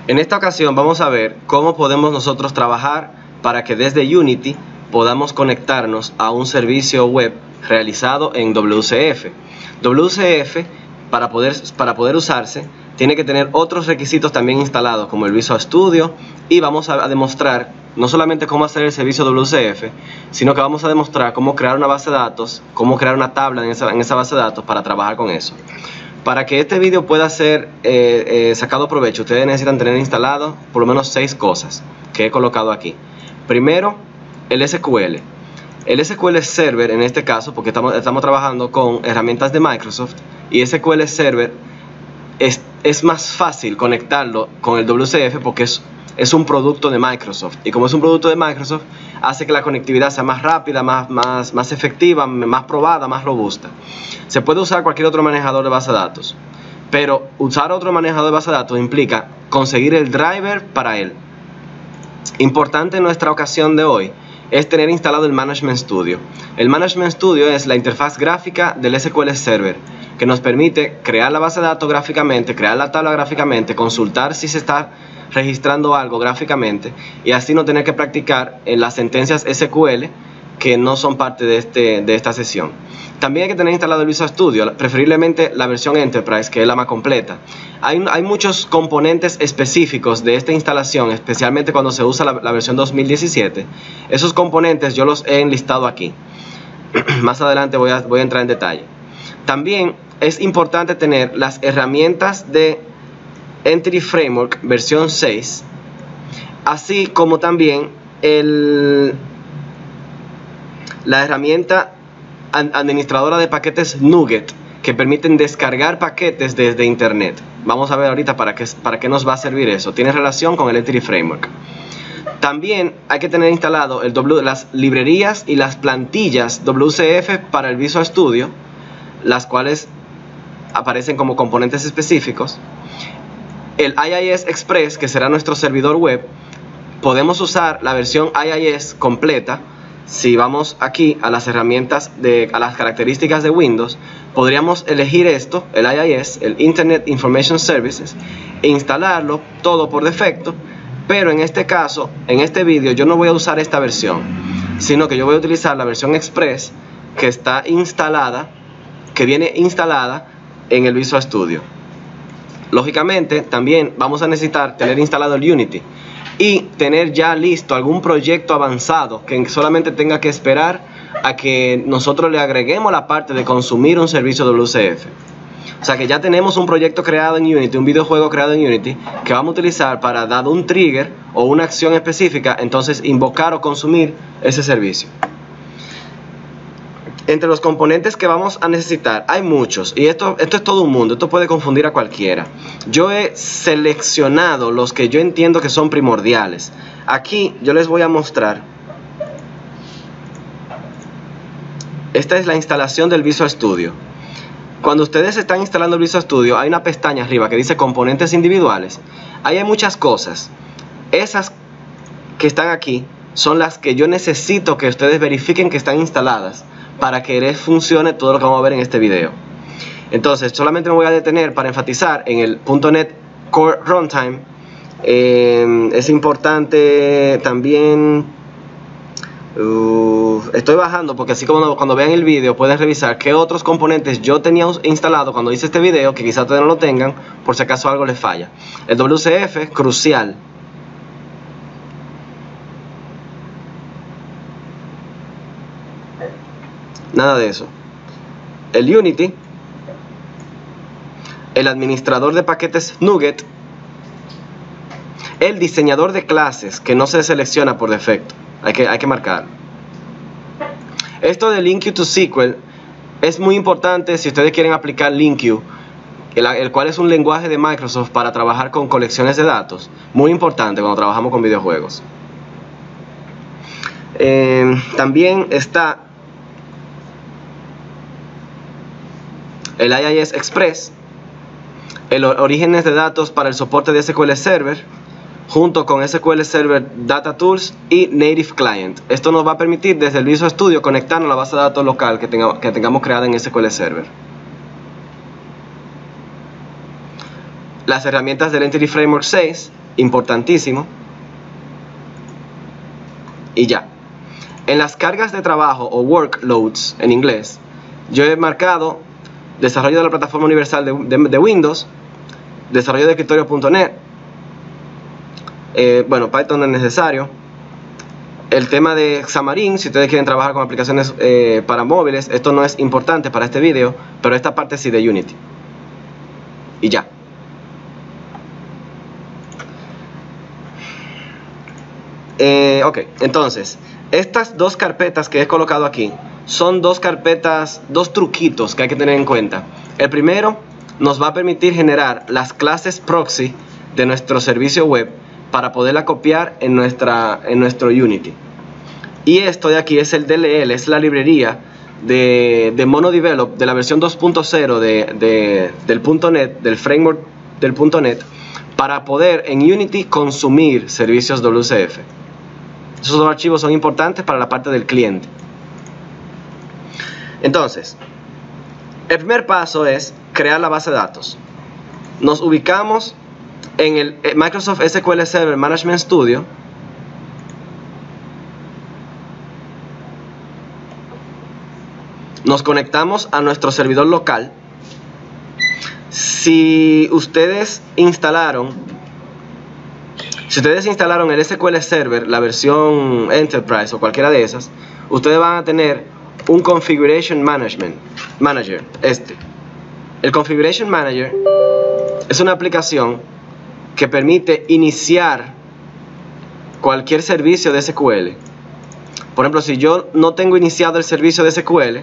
En esta ocasión vamos a ver cómo podemos nosotros trabajar para que desde Unity podamos conectarnos a un servicio web realizado en WCF. WCF, para poder usarse, tiene que tener otros requisitos también instalados, como el Visual Studio, y vamos a demostrar no solamente cómo hacer el servicio WCF, sino que vamos a demostrar cómo crear una base de datos, cómo crear una tabla en esa base de datos para trabajar con eso. Para que este vídeo pueda ser sacado provecho, ustedes necesitan tener instalado por lo menos 6 cosas que he colocado aquí. Primero, el SQL. El SQL Server, en este caso, porque estamos trabajando con herramientas de Microsoft, y SQL Server es más fácil conectarlo con el WCF porque es un producto de Microsoft, y como es un producto de Microsoft, hace que la conectividad sea más rápida, más efectiva, más probada, más robusta. Se puede usar cualquier otro manejador de base de datos, pero usar otro manejador de base de datos implica conseguir el driver para él. Importante en nuestra ocasión de hoy es tener instalado el Management Studio. El Management Studio es la interfaz gráfica del SQL Server, que nos permite crear la base de datos gráficamente, crear la tabla gráficamente, consultar si se está registrando algo gráficamente, y así no tener que practicar en las sentencias SQL que no son parte de esta sesión. También hay que tener instalado el Visual Studio, preferiblemente la versión Enterprise, que es la más completa. Hay muchos componentes específicos de esta instalación, especialmente cuando se usa la versión 2017. Esos componentes yo los he enlistado aquí. Más adelante voy a entrar en detalle. También es importante tener las herramientas de Entity Framework versión 6, así como también la herramienta administradora de paquetes NuGet, que permiten descargar paquetes desde internet. Vamos a ver ahorita para qué nos va a servir eso. Tiene relación con el Entity Framework. También hay que tener instalado las librerías y las plantillas WCF para el Visual Studio, las cuales aparecen como componentes específicos. El IIS Express, que será nuestro servidor web. Podemos usar la versión IIS completa. Si vamos aquí a las herramientas, a las características de Windows, podríamos elegir esto, el IIS, el Internet Information Services, e instalarlo todo por defecto. Pero en este caso, en este vídeo, yo no voy a usar esta versión, sino que yo voy a utilizar la versión Express, que está instalada, que viene instalada en el Visual Studio. Lógicamente, también vamos a necesitar tener instalado el Unity y tener ya listo algún proyecto avanzado que solamente tenga que esperar a que nosotros le agreguemos la parte de consumir un servicio WCF. O sea que ya tenemos un proyecto creado en Unity, un videojuego creado en Unity, que vamos a utilizar para, dado un trigger o una acción específica, entonces invocar o consumir ese servicio. Entre los componentes que vamos a necesitar hay muchos, y esto es todo un mundo, esto puede confundir a cualquiera. Yo he seleccionado los que yo entiendo que son primordiales. Aquí yo les voy a mostrar. Esta es la instalación del Visual Studio. Cuando ustedes están instalando el Visual Studio, hay una pestaña arriba que dice componentes individuales. Ahí hay muchas cosas. Esas que están aquí son las que yo necesito que ustedes verifiquen que están instaladas para que les funcione todo lo que vamos a ver en este video. Entonces, solamente me voy a detener para enfatizar en el .NET Core Runtime. Es importante también. Estoy bajando porque así como cuando vean el video pueden revisar qué otros componentes yo tenía instalado cuando hice este video, que quizás ustedes no lo tengan, por si acaso algo les falla. El WCF, crucial. Nada de eso. El Unity, el administrador de paquetes NuGet, el diseñador de clases, que no se selecciona por defecto, hay que marcarlo. Esto de LINQ to SQL es muy importante si ustedes quieren aplicar LINQ, el cual es un lenguaje de Microsoft para trabajar con colecciones de datos, muy importante cuando trabajamos con videojuegos. También está el IIS Express, el orígenes de datos para el soporte de SQL Server, junto con SQL Server Data Tools y Native Client. Esto nos va a permitir desde el Visual Studio conectarnos a la base de datos local que tengamos creada en SQL Server. Las herramientas del Entity Framework 6, importantísimo. Y ya. En las cargas de trabajo o workloads en inglés, yo he marcado desarrollo de la plataforma universal de Windows, desarrollo de escritorio.net, bueno, Python no es necesario. El tema de Xamarin, si ustedes quieren trabajar con aplicaciones para móviles, esto no es importante para este video, pero esta parte sí de Unity. Y ya. Ok, entonces, estas dos carpetas que he colocado aquí son dos carpetas, dos truquitos que hay que tener en cuenta. El primero nos va a permitir generar las clases proxy de nuestro servicio web para poderla copiar en nuestro Unity. Y esto de aquí es el DLL, es la librería de MonoDevelop de la versión 2.0 del .NET, del framework del .NET, para poder en Unity consumir servicios WCF. Esos dos archivos son importantes para la parte del cliente. Entonces, el primer paso es crear la base de datos. Nos ubicamos en el Microsoft SQL Server Management Studio. Nos conectamos a nuestro servidor local. Si ustedes instalaron el SQL Server, la versión Enterprise o cualquiera de esas, ustedes van a tener un Configuration Manager. El Configuration Manager es una aplicación que permite iniciar cualquier servicio de SQL. Por ejemplo, si yo no tengo iniciado el servicio de SQL,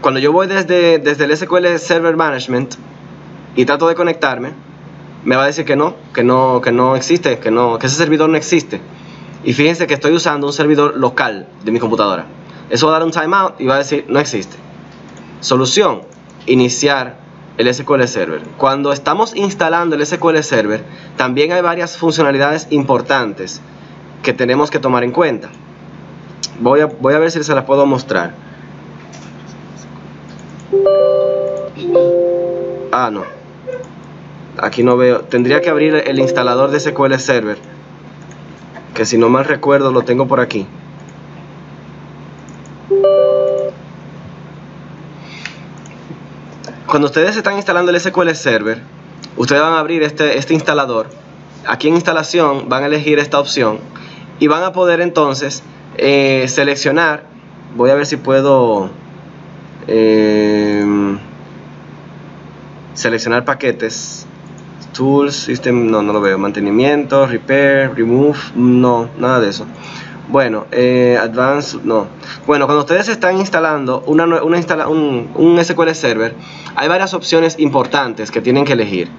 cuando yo voy desde el SQL Server Management y trato de conectarme, me va a decir que no existe, que ese servidor no existe. Y fíjense que estoy usando un servidor local de mi computadora. Eso va a dar un timeout y va a decir no existe. Solución: iniciar el SQL Server. Cuando estamos instalando el SQL Server, también hay varias funcionalidades importantes que tenemos que tomar en cuenta. Voy a ver si se las puedo mostrar. Ah, no. Aquí no veo. Tendría que abrir el instalador de SQL Server, que si no mal recuerdo lo tengo por aquí. Cuando ustedes están instalando el SQL Server, ustedes van a abrir este instalador. Aquí en instalación van a elegir esta opción y van a poder entonces seleccionar. Voy a ver si puedo seleccionar paquetes. Tools, System, no lo veo. Mantenimiento, Repair, Remove, no, nada de eso. Bueno, Advanced, no. Bueno, cuando ustedes están instalando un SQL Server, hay varias opciones importantes que tienen que elegir.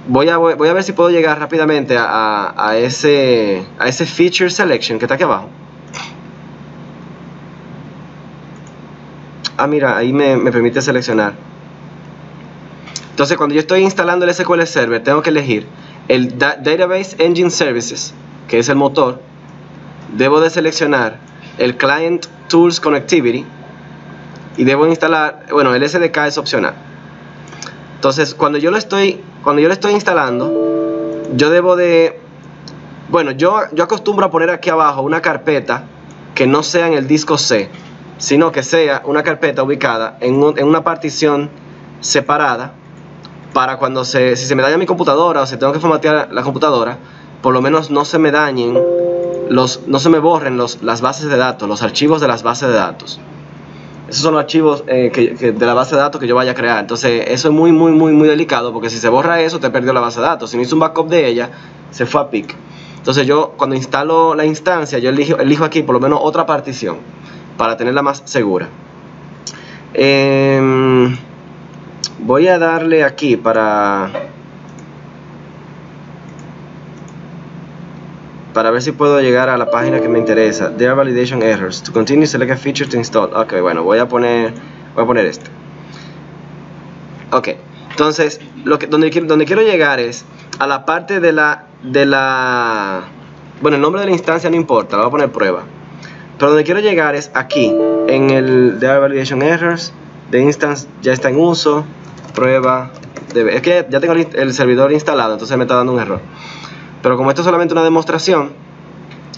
Voy a ver si puedo llegar rápidamente a ese Feature Selection que está aquí abajo. Ah, mira, ahí me permite seleccionar. Entonces, cuando yo estoy instalando el SQL Server, tengo que elegir el Database Engine Services, que es el motor. Debo de seleccionar el Client Tools Connectivity y debo instalar, bueno, el SDK es opcional. Entonces, cuando yo lo estoy instalando, yo debo de, bueno, yo acostumbro a poner aquí abajo una carpeta que no sea en el disco C, sino que sea una carpeta ubicada en una partición separada, para cuando si se me daña mi computadora o si tengo que formatear la computadora, por lo menos no se me dañen, no se me borren las bases de datos, los archivos de las bases de datos. Esos son los archivos de la base de datos que yo vaya a crear. Entonces eso es muy delicado, porque si se borra eso, te perdió la base de datos. Si no hice un backup de ella, se fue a pic. Entonces yo, cuando instalo la instancia, yo elijo aquí por lo menos otra partición para tenerla más segura. Voy a darle aquí para ver si puedo llegar a la página que me interesa. There are validation errors. To continue, select a feature to install. Ok, bueno, voy a poner este. Ok, entonces donde quiero llegar es a la parte de la bueno, el nombre de la instancia no importa, lo voy a poner prueba. Pero donde quiero llegar es aquí, en el There are validation errors. The instance ya está en uso. prueba es que ya tengo el servidor instalado, entonces me está dando un error. Pero como esto es solamente una demostración,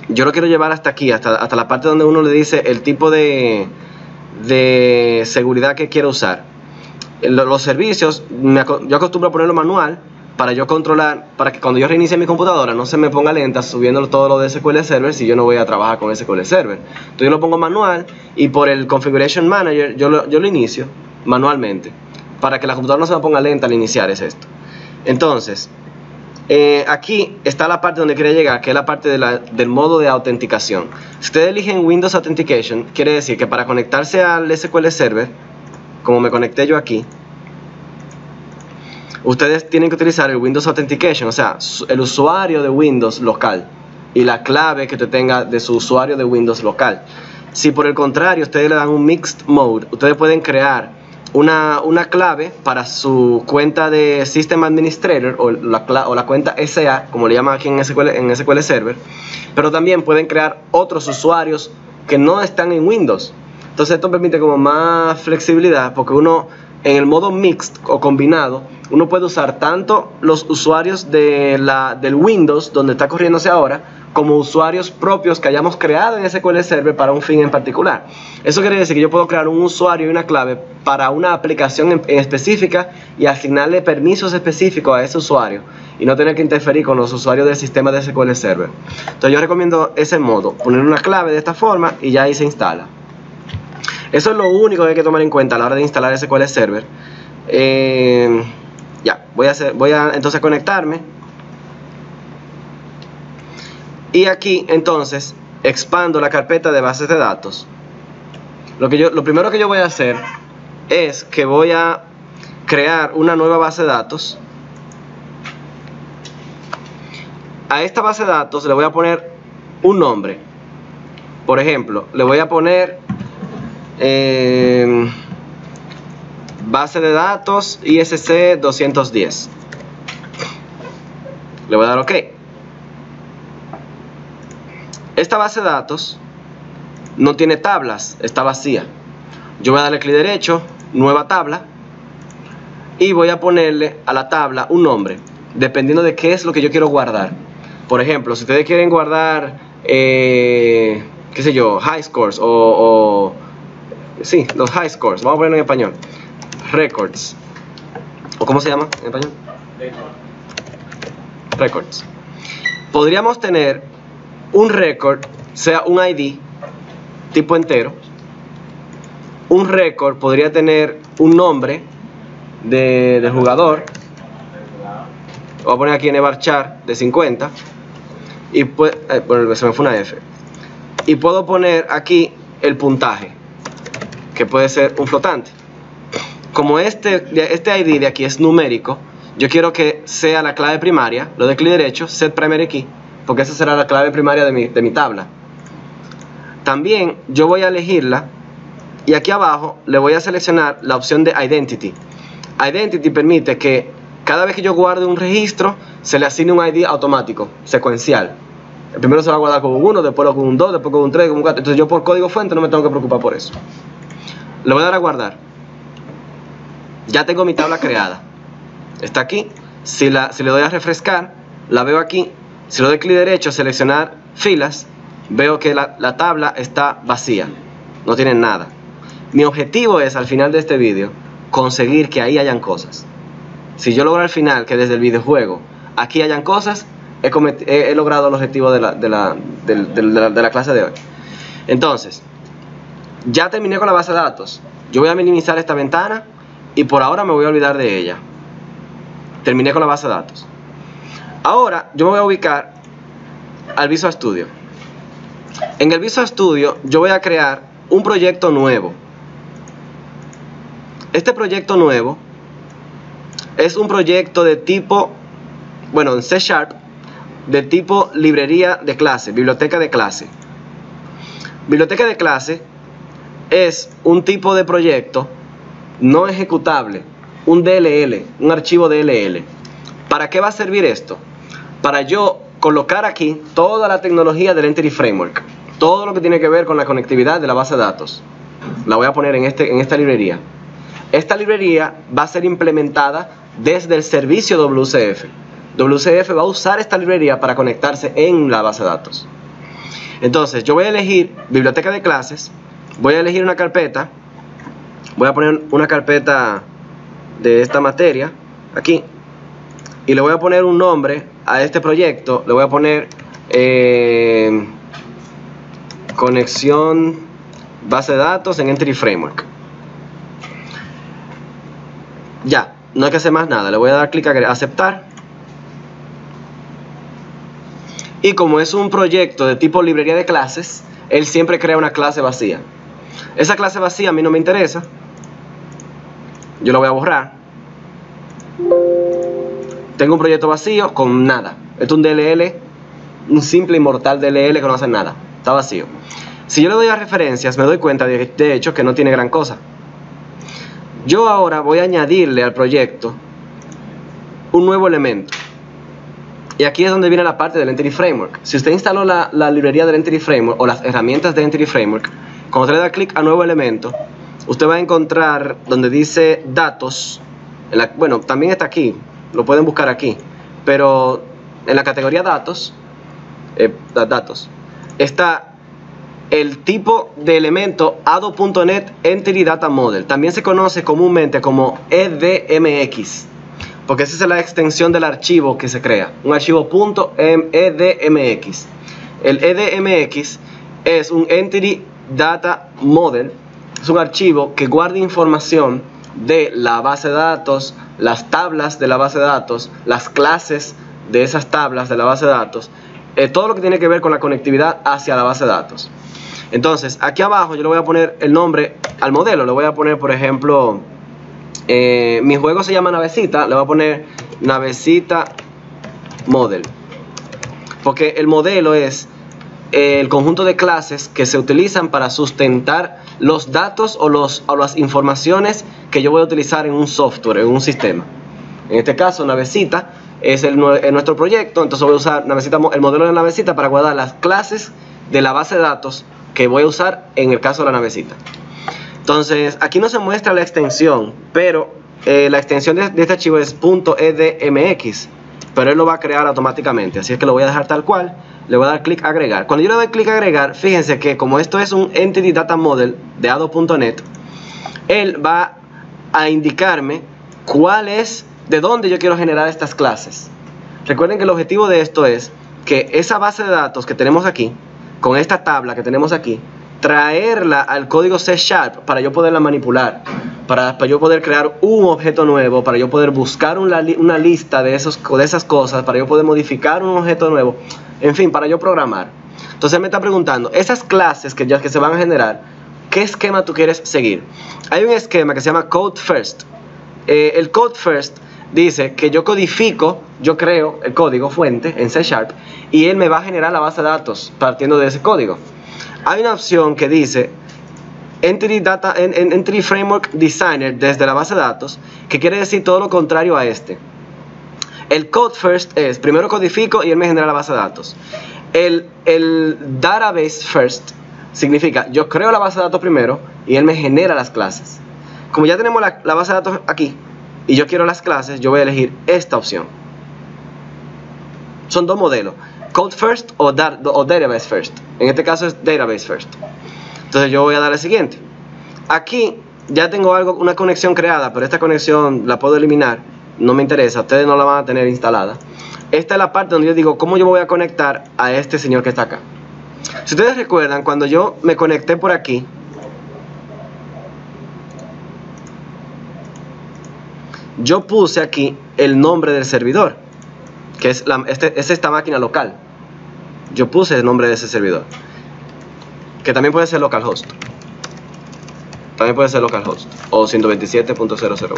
yo lo quiero llevar hasta aquí, hasta la parte donde uno le dice el tipo de seguridad que quiero usar. Los servicios, yo acostumbro a ponerlo manual para yo controlar, para que cuando yo reinicie mi computadora no se me ponga lenta subiendo todo lo de SQL Server si yo no voy a trabajar con SQL Server. Entonces yo lo pongo manual y por el Configuration Manager yo lo inicio manualmente para que la computadora no se me ponga lenta al iniciar, es esto. Entonces, aquí está la parte donde quería llegar, que es la parte del modo de autenticación. Si ustedes eligen Windows Authentication, quiere decir que para conectarse al SQL Server, como me conecté yo aquí, ustedes tienen que utilizar el Windows Authentication, o sea, el usuario de Windows local y la clave que usted tenga de su usuario de Windows local. Si por el contrario ustedes le dan un Mixed Mode, ustedes pueden crear una clave para su cuenta de System Administrator o la cuenta SA, como le llaman aquí en SQL Server, pero también pueden crear otros usuarios que no están en Windows. Entonces esto permite como más flexibilidad, porque uno en el modo mixed o combinado, uno puede usar tanto los usuarios del Windows donde está corriéndose ahora, como usuarios propios que hayamos creado en SQL Server para un fin en particular. Eso quiere decir que yo puedo crear un usuario y una clave para una aplicación en específica y asignarle permisos específicos a ese usuario y no tener que interferir con los usuarios del sistema de SQL Server. Entonces yo recomiendo ese modo, poner una clave de esta forma y ya ahí se instala. Eso es lo único que hay que tomar en cuenta a la hora de instalar SQL Server. Ya, voy a entonces conectarme. Y aquí entonces expando la carpeta de bases de datos. Lo primero que yo voy a hacer es que voy a crear una nueva base de datos. A esta base de datos le voy a poner un nombre. Por ejemplo, le voy a poner base de datos ISC 210. Le voy a dar OK. Esta base de datos no tiene tablas, está vacía. Yo voy a darle clic derecho, nueva tabla, y voy a ponerle a la tabla un nombre, dependiendo de qué es lo que yo quiero guardar. Por ejemplo, si ustedes quieren guardar, qué sé yo, high scores sí, los high scores, vamos a ponerlo en español, records, o ¿cómo se llama en español? Records. Podríamos tener un record, sea un ID tipo entero. Un record podría tener un nombre del jugador. Voy a poner aquí en varchar de 50 y bueno, se me fue una F. Y puedo poner aquí el puntaje, que puede ser un flotante. Como este ID de aquí es numérico, yo quiero que sea la clave primaria. Lo de clic derecho, set primary key, porque esa será la clave primaria de mi tabla. También yo voy a elegirla y aquí abajo le voy a seleccionar la opción de Identity. Identity permite que cada vez que yo guarde un registro se le asigne un ID automático, secuencial. El primero se va a guardar con un 1, después con un 2, después con un 3, con un 4. Entonces yo por código fuente no me tengo que preocupar por eso. Le voy a dar a guardar. Ya tengo mi tabla creada. Está aquí. Si le doy a refrescar, la veo aquí. Si le doy clic derecho, seleccionar filas, veo que la tabla está vacía, no tiene nada. Mi objetivo es, al final de este vídeo, conseguir que ahí hayan cosas. Si yo logro al final que desde el videojuego aquí hayan cosas, he logrado el objetivo de la clase de hoy. Entonces, ya terminé con la base de datos. Yo voy a minimizar esta ventana y por ahora me voy a olvidar de ella. Terminé con la base de datos. Ahora yo me voy a ubicar al Visual Studio. En el Visual Studio yo voy a crear un proyecto nuevo. Este proyecto nuevo es un proyecto de tipo, bueno, en C#, de tipo librería de clase, biblioteca de clase. Biblioteca de clase es un tipo de proyecto no ejecutable, un DLL, un archivo DLL. ¿Para qué va a servir esto? Para yo colocar aquí toda la tecnología del Entity Framework, todo lo que tiene que ver con la conectividad de la base de datos. La voy a poner en esta librería. esta librería va a ser implementada desde el servicio WCF. WCF va a usar esta librería para conectarse en la base de datos. Entonces yo voy a elegir biblioteca de clases, voy a elegir una carpeta, voy a poner una carpeta de esta materia aquí y le voy a poner un nombre a este proyecto. Le voy a poner conexión base de datos en Entity Framework. Ya, no hay que hacer más nada. Le voy a dar clic a aceptar. Y como es un proyecto de tipo librería de clases, él siempre crea una clase vacía. Esa clase vacía a mí no me interesa. Yo la voy a borrar. Tengo un proyecto vacío con nada. Esto es un DLL, un simple inmortal DLL que no hace nada. Está vacío. Si yo le doy a referencias, me doy cuenta de hecho que no tiene gran cosa. Yo ahora voy a añadirle al proyecto un nuevo elemento. Y aquí es donde viene la parte del Entity Framework. Si usted instaló la librería del Entity Framework o las herramientas del Entity Framework, cuando usted le da clic a nuevo elemento, usted va a encontrar donde dice datos. Bueno, también está aquí, lo pueden buscar aquí. Pero en la categoría datos, está el tipo de elemento ADO.NET Entity Data Model. También se conoce comúnmente como EDMX, porque esa es la extensión del archivo que se crea, un archivo .edmx. El EDMX es un Entity Data Model, es un archivo que guarda información de la base de datos, las tablas de la base de datos, las clases de esas tablas de la base de datos, todo lo que tiene que ver con la conectividad hacia la base de datos. Entonces, aquí abajo yo le voy a poner el nombre al modelo, le voy a poner, por ejemplo, mi juego se llama Navecita, le voy a poner Navecita Model, porque el modelo es el conjunto de clases que se utilizan para sustentar los datos o las informaciones que yo voy a utilizar en un software, en un sistema. En este caso, Navecita es nuestro proyecto, entonces voy a usar el modelo de Navecita para guardar las clases de la base de datos que voy a usar en el caso de la Navecita. Entonces, aquí no se muestra la extensión, pero la extensión de este archivo es .edmx, pero él lo va a crear automáticamente, así es que lo voy a dejar tal cual. Le voy a dar clic a agregar. Cuando yo le doy clic a agregar, fíjense que como esto es un Entity Data Model de ADO.NET, él va a indicarme de dónde yo quiero generar estas clases. Recuerden que el objetivo de esto es que esa base de datos que tenemos aquí, con esta tabla que tenemos aquí, traerla al código C# para yo poderla manipular, para yo poder crear un objeto nuevo, para yo poder buscar una lista de esas cosas, para yo poder modificar un objeto nuevo, en fin, para yo programar. Entonces me está preguntando, esas clases que se van a generar, ¿qué esquema tú quieres seguir? Hay un esquema que se llama Code First. El Code First dice que yo codifico, yo creo el código fuente en C# y él me va a generar la base de datos partiendo de ese código. Hay una opción que dice Entity Framework Designer desde la base de datos, que quiere decir todo lo contrario a este. El Code First es, primero codifico y él me genera la base de datos. El Database First significa, yo creo la base de datos primero y él me genera las clases. Como ya tenemos la base de datos aquí y yo quiero las clases, yo voy a elegir esta opción. Son dos modelos, Code First o Database First. En este caso es Database First. Entonces yo voy a dar el siguiente. Aquí ya tengo una conexión creada, pero esta conexión la puedo eliminar. No me interesa, ustedes no la van a tener instalada. Esta es la parte donde yo digo cómo yo voy a conectar a este señor que está acá. Si ustedes recuerdan, cuando yo me conecté por aquí, yo puse aquí el nombre del servidor, que es esta máquina local. Yo puse el nombre de ese servidor, que también puede ser localhost. También puede ser localhost o 127.001.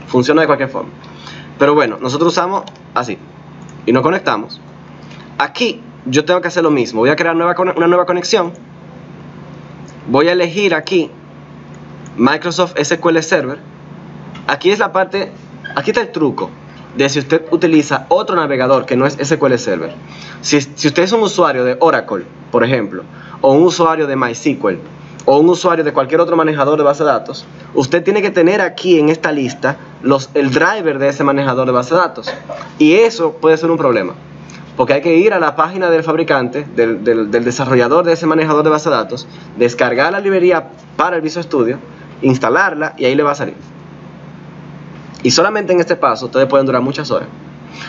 Funciona de cualquier forma. Pero bueno, nosotros usamos así y nos conectamos. Aquí yo tengo que hacer lo mismo. Voy a crear una nueva conexión. Voy a elegir aquí Microsoft SQL Server. Aquí es la parte, aquí está el truco de si usted utiliza otro navegador que no es SQL Server. Si usted es un usuario de Oracle, por ejemplo, o un usuario de MySQL, o un usuario de cualquier otro manejador de base de datos, usted tiene que tener aquí en esta lista el driver de ese manejador de base de datos. Y eso puede ser un problema, porque hay que ir a la página del fabricante, del desarrollador de ese manejador de base de datos, descargar la librería para el Visual Studio, instalarla y ahí le va a salir. Y solamente en este paso ustedes pueden durar muchas horas.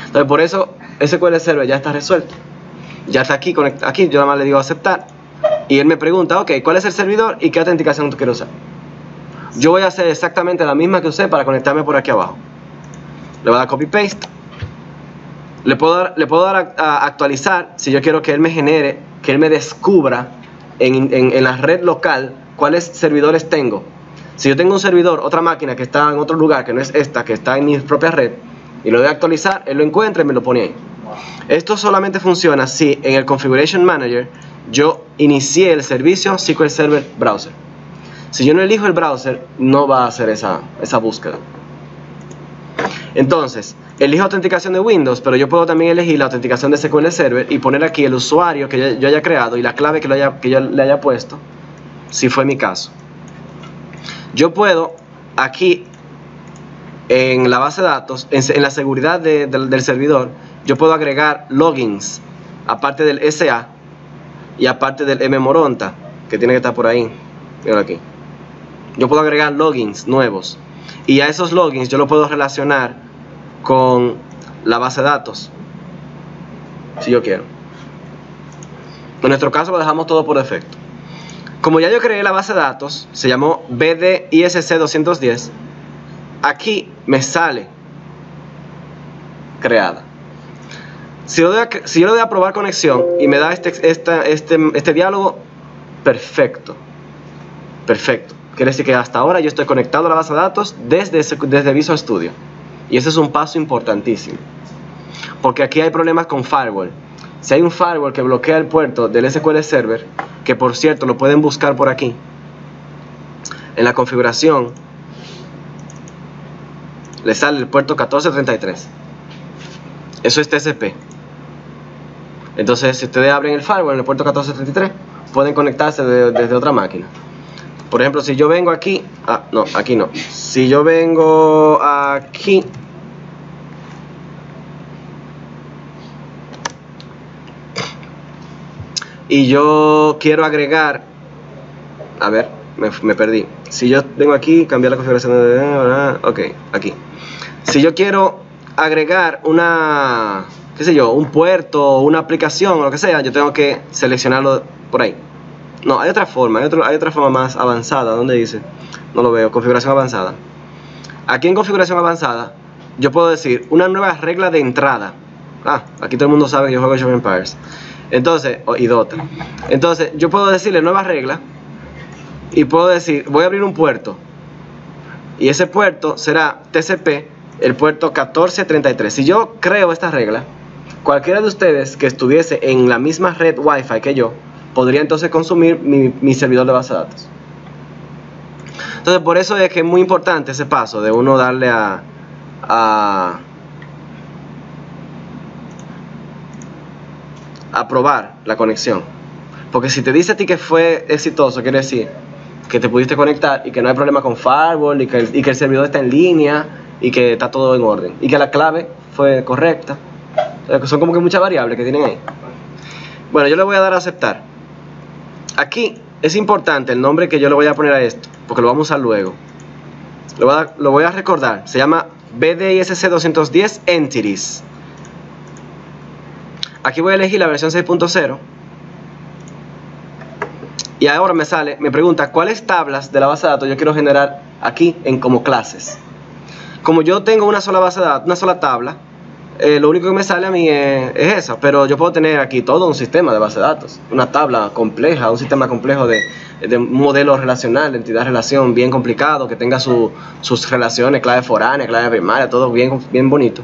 Entonces por eso SQL Server ya está resuelto. Ya está aquí, aquí yo nada más le digo aceptar. Y él me pregunta, ok, ¿cuál es el servidor y qué autenticación tú quieres usar? Yo voy a hacer exactamente la misma que usé para conectarme por aquí abajo. Le voy a dar copy paste. Le puedo dar a actualizar si yo quiero que él me genere, que él me descubra en la red local cuáles servidores tengo. Si yo tengo un servidor, otra máquina que está en otro lugar que no es esta, que está en mi propia red, y lo doy a actualizar, él lo encuentra y me lo pone ahí. Esto solamente funciona si en el Configuration Manager yo inicié el servicio SQL Server Browser. Si yo no elijo el browser, no va a hacer esa búsqueda. Entonces, elijo autenticación de Windows, pero yo puedo también elegir la autenticación de SQL Server y poner aquí el usuario que yo haya creado y la clave que yo le haya puesto, si fue mi caso. Yo puedo aquí en la base de datos, en la seguridad del servidor, yo puedo agregar logins aparte del SA y aparte del mmoronta, que tiene que estar por ahí. Mira aquí. Yo puedo agregar logins nuevos y a esos logins yo lo puedo relacionar con la base de datos si yo quiero. En nuestro caso lo dejamos todo por defecto. Como ya yo creé la base de datos, se llamó BDISC210. Aquí me sale creada. Si yo le doy a probar conexión y me da este diálogo, perfecto. Perfecto. Quiere decir que hasta ahora yo estoy conectado a la base de datos desde Visual Studio. Y ese es un paso importantísimo. Porque aquí hay problemas con firewall. Si hay un firewall que bloquea el puerto del SQL Server, que por cierto lo pueden buscar por aquí, en la configuración, le sale el puerto 1433. Eso es TCP. Entonces, si ustedes abren el firewall en el puerto 1433, pueden conectarse desde otra máquina. Por ejemplo, si yo vengo aquí, no, aquí no. Si yo vengo aquí, y yo quiero agregar, a ver, me perdí. Si yo vengo aquí, cambiar la configuración de, ok, aquí. Si yo quiero agregar qué sé yo, un puerto, una aplicación o lo que sea, yo tengo que seleccionarlo por ahí. No, hay otra forma, hay otra forma más avanzada. ¿Dónde dice? No lo veo. Configuración avanzada. Aquí en configuración avanzada, yo puedo decir una nueva regla de entrada. Aquí todo el mundo sabe que yo juego Age of Empires. Entonces, y Dota. Entonces, yo puedo decirle nueva regla y puedo decir, voy a abrir un puerto. Y ese puerto será TCP, el puerto 1433. Si yo creo esta regla, cualquiera de ustedes que estuviese en la misma red Wi-Fi que yo, podría entonces consumir mi servidor de base de datos. Entonces por eso es que es muy importante ese paso de uno darle a probar la conexión. Porque si te dice a ti que fue exitoso, quiere decir que te pudiste conectar y que no hay problema con firewall y que el servidor está en línea y que está todo en orden y que la clave fue correcta. Son como que muchas variables que tienen ahí. Bueno, yo le voy a dar a aceptar. Aquí es importante el nombre que yo le voy a poner a esto, porque lo vamos a usar luego. Lo voy a recordar. Se llama BDISC210 Entities. Aquí voy a elegir la versión 6.0. Y ahora me pregunta cuáles tablas de la base de datos yo quiero generar aquí como clases. Como yo tengo una sola base de datos, una sola tabla, lo único que me sale a mí es esa, pero yo puedo tener aquí todo un sistema de base de datos, una tabla compleja, un sistema complejo de un modelo relacional, de entidad-relación bien complicado, que tenga sus relaciones, clave foránea, clave primaria, todo bien bonito.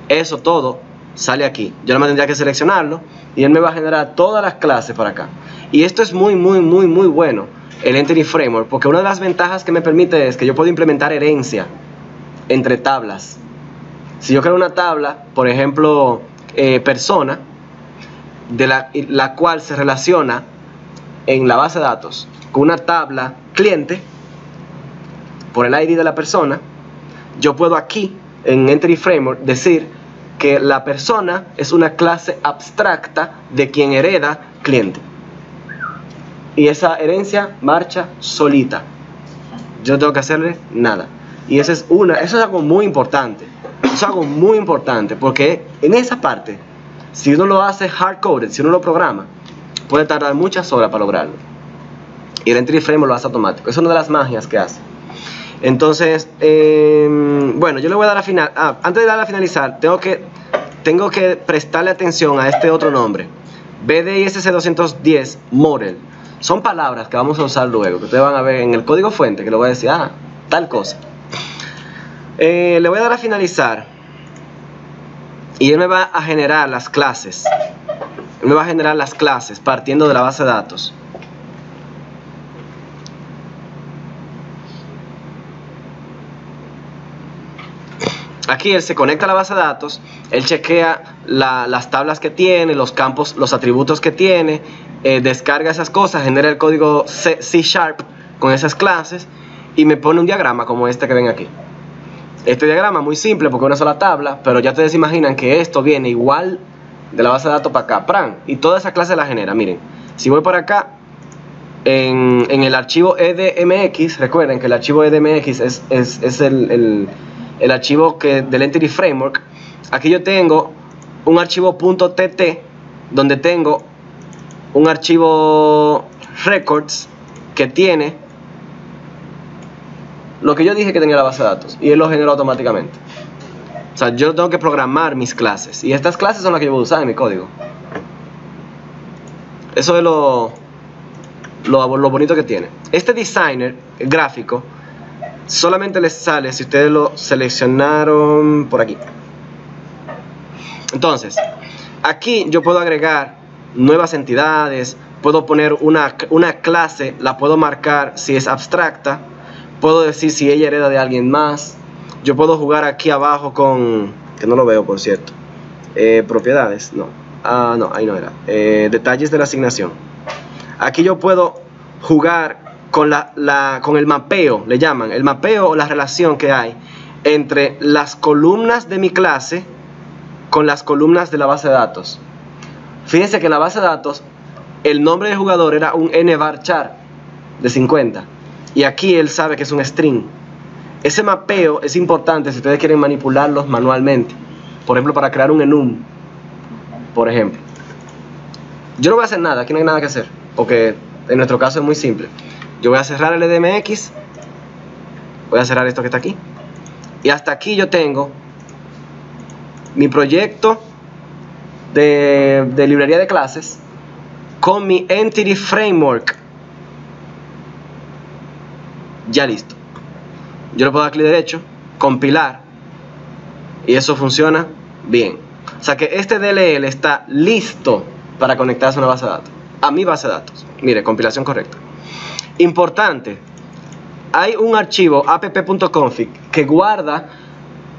Eso todo sale aquí. Yo nada más tendría que seleccionarlo y él me va a generar todas las clases para acá. Y esto es muy bueno, el Entity Framework, porque una de las ventajas que me permite es que yo puedo implementar herencia entre tablas. Si yo creo una tabla, por ejemplo, persona, de la cual se relaciona en la base de datos con una tabla cliente por el ID de la persona. Yo puedo aquí en Entity Framework decir que la persona es una clase abstracta de quien hereda cliente, y esa herencia marcha solita. Yo no tengo que hacerle nada. Y eso es algo muy importante. Eso es algo muy importante, porque en esa parte, si uno lo hace hard-coded, si uno lo programa, puede tardar muchas horas para lograrlo. Y el Entity Framework lo hace automático. Es una de las magias que hace. Entonces, bueno, yo le voy a dar a final. Antes de darle a finalizar, tengo que prestarle atención a este otro nombre. BDISC 210 Model. Son palabras que vamos a usar luego, que ustedes van a ver en el código fuente, que le voy a decir, tal cosa. Le voy a dar a finalizar, y él me va a generar las clases. Él me va a generar las clases partiendo de la base de datos. Aquí él se conecta a la base de datos, él chequea las tablas que tiene, los campos, los atributos que tiene, descarga esas cosas, genera el código C# con esas clases y me pone un diagrama como este que ven aquí. Este diagrama muy simple porque es una sola tabla, pero ya ustedes imaginan que esto viene igual de la base de datos para acá, ¡pran! Y toda esa clase la genera. Miren, si voy por acá, en el archivo EDMX, recuerden que el archivo EDMX es el archivo del Entity Framework. Aquí yo tengo un archivo .tt donde tengo un archivo records que tiene lo que yo dije que tenía la base de datos, y él lo generó automáticamente. O sea, yo tengo que programar mis clases, y estas clases son las que yo voy a usar en mi código. Eso es lo bonito que tiene. Este designer gráfico solamente les sale si ustedes lo seleccionaron por aquí. Entonces, aquí yo puedo agregar nuevas entidades, puedo poner una clase, la puedo marcar si es abstracta, puedo decir si ella hereda de alguien más. Yo puedo jugar aquí abajo con, que no lo veo por cierto, propiedades, no, no, ahí no era, detalles de la asignación. Aquí yo puedo jugar con el mapeo, le llaman, el mapeo o la relación que hay entre las columnas de mi clase con las columnas de la base de datos. Fíjense que en la base de datos el nombre del jugador era un nvarchar de 50, y aquí él sabe que es un string. Ese mapeo es importante si ustedes quieren manipularlos manualmente, por ejemplo para crear un enum, por ejemplo. Yo no voy a hacer nada, aquí no hay nada que hacer, porque en nuestro caso es muy simple. Yo voy a cerrar el EDMX, voy a cerrar esto que está aquí, y hasta aquí yo tengo mi proyecto de librería de clases con mi Entity Framework ya listo. Yo le puedo dar clic derecho, compilar, y eso funciona bien. O sea que este DLL está listo para conectarse a una base de datos, a mi base de datos. Mire, compilación correcta. Importante, hay un archivo app.config que guarda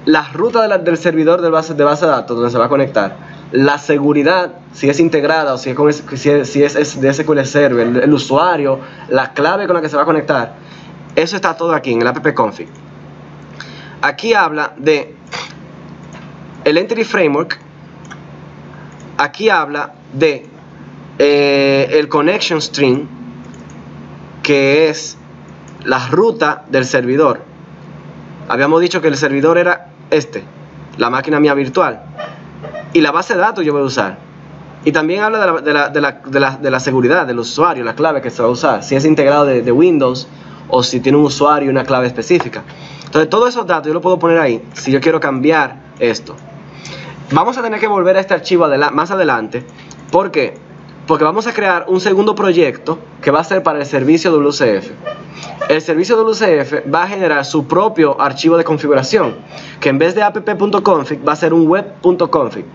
la ruta del servidor de base de datos donde se va a conectar, la seguridad, si es integrada o si es de SQL Server, el usuario, la clave con la que se va a conectar. Eso está todo aquí en el app.config. Aquí habla de el Entity Framework. Aquí habla de el Connection String, que es la ruta del servidor. Habíamos dicho que el servidor era la máquina mía virtual, y la base de datos yo voy a usar. Y también habla de la seguridad del usuario, la clave que se va a usar, si es integrado de Windows o si tiene un usuario y una clave específica. Entonces todos esos datos yo los puedo poner ahí si yo quiero cambiar esto. Vamos a tener que volver a este archivo más adelante. ¿Por qué? Porque vamos a crear un segundo proyecto que va a ser para el servicio WCF. El servicio WCF va a generar su propio archivo de configuración, que en vez de app.config va a ser un web.config,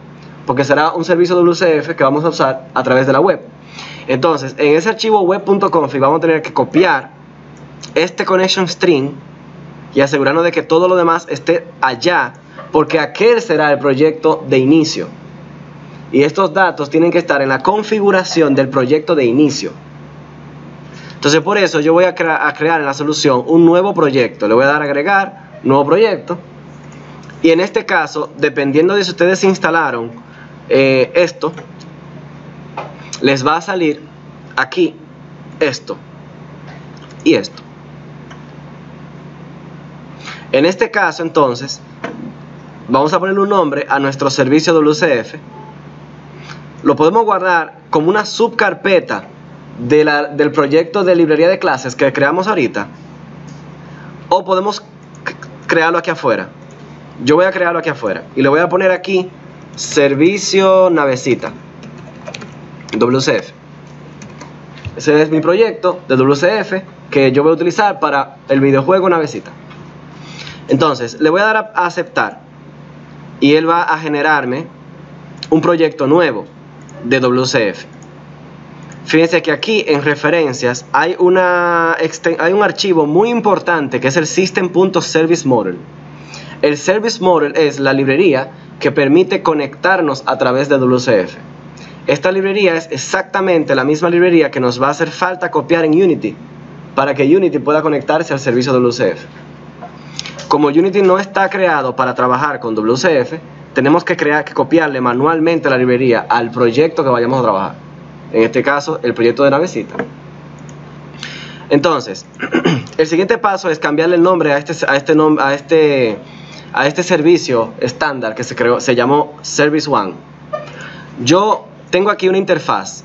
porque será un servicio WCF que vamos a usar a través de la web. Entonces, en ese archivo web.config vamos a tener que copiar este connection string y asegurarnos de que todo lo demás esté allá, porque aquel será el proyecto de inicio. Y estos datos tienen que estar en la configuración del proyecto de inicio. Entonces por eso yo voy a crear en la solución un nuevo proyecto. Le voy a dar a agregar, nuevo proyecto. Y en este caso, dependiendo de si ustedes instalaron esto, les va a salir aquí esto y esto. En este caso entonces vamos a ponerle un nombre a nuestro servicio WCF. Lo podemos guardar como una subcarpeta del proyecto de librería de clases que creamos ahorita, o podemos crearlo aquí afuera. Yo voy a crearlo aquí afuera y le voy a poner aquí servicio navecita WCF. Ese es mi proyecto de WCF que yo voy a utilizar para el videojuego navecita. Entonces le voy a dar a aceptar y él va a generarme un proyecto nuevo de WCF. Fíjense que aquí en referencias hay un archivo muy importante que es el system.service_model. El service model es la librería que permite conectarnos a través de WCF. Esta librería es exactamente la misma librería que nos va a hacer falta copiar en Unity para que Unity pueda conectarse al servicio WCF. Como Unity no está creado para trabajar con WCF, tenemos que copiarle manualmente la librería al proyecto que vayamos a trabajar. En este caso, el proyecto de navecita. Entonces, el siguiente paso es cambiarle el nombre a este servicio estándar que se llamó Service One. Yo tengo aquí una interfaz.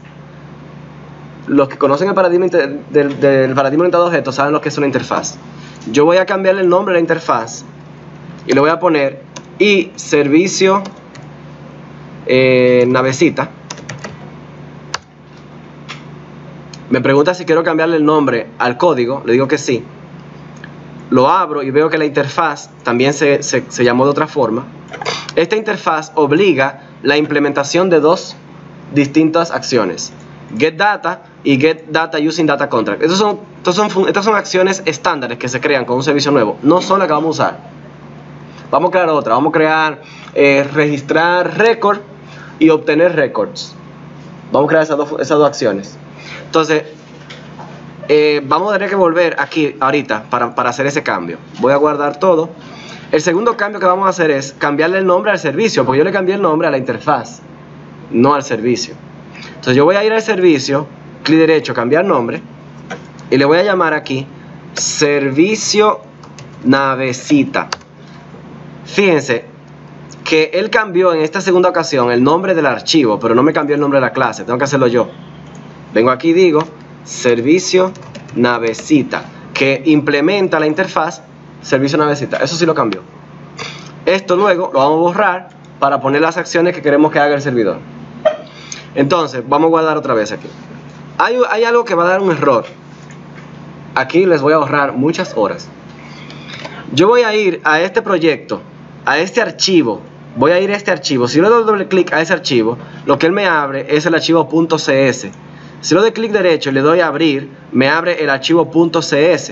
Los que conocen el paradigma del paradigma orientado a objetos saben lo que es una interfaz. Yo voy a cambiarle el nombre a la interfaz y le voy a poner servicio navecita. Me pregunta si quiero cambiarle el nombre al código, le digo que sí. Lo abro y veo que la interfaz también se llamó de otra forma. Esta interfaz obliga la implementación de dos distintas acciones: get data y get data using data contract. Estas son acciones estándares que se crean con un servicio nuevo, no son las que vamos a usar. Vamos a crear otra, vamos a crear registrar record y obtener records. Vamos a crear esas dos acciones. Entonces vamos a tener que volver aquí ahorita para hacer ese cambio. Voy a guardar todo. El segundo cambio que vamos a hacer es cambiarle el nombre al servicio, porque yo le cambié el nombre a la interfaz, no al servicio. Entonces yo voy a ir al servicio, clic derecho, cambiar nombre, y le voy a llamar aquí servicio navecita. Fíjense que él cambió en esta segunda ocasión el nombre del archivo, pero no me cambió el nombre de la clase, tengo que hacerlo yo. Vengo aquí y digo servicio navecita, que implementa la interfaz servicio navecita. Eso sí lo cambió. Esto luego lo vamos a borrar para poner las acciones que queremos que haga el servidor. Entonces vamos a guardar otra vez aquí. Hay algo que va a dar un error. Aquí les voy a ahorrar muchas horas. Yo voy a ir a este proyecto, a este archivo. Voy a ir a este archivo. Si yo le doy doble clic a ese archivo, lo que él me abre es el archivo .cs. Si le doy clic derecho y le doy a abrir, me abre el archivo .cs.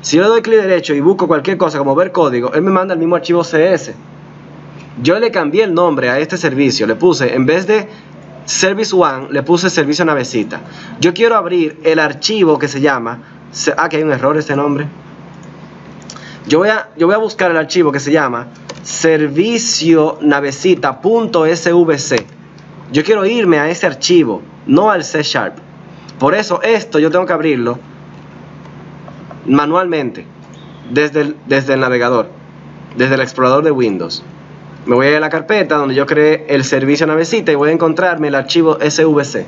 Si yo le doy clic derecho y busco cualquier cosa como ver código, él me manda el mismo archivo CS. Yo le cambié el nombre a este servicio, le puse, en vez de Service One, le puse servicio navecita. Yo quiero abrir el archivo que se llama, que hay un error este nombre. Yo voy a buscar el archivo que se llama servicio navecita.svc. Yo quiero irme a ese archivo, no al C#. Por eso esto yo tengo que abrirlo manualmente desde el navegador, desde el explorador de Windows. Me voy a ir a la carpeta donde yo creé el servicio navecita y voy a encontrarme el archivo SVC.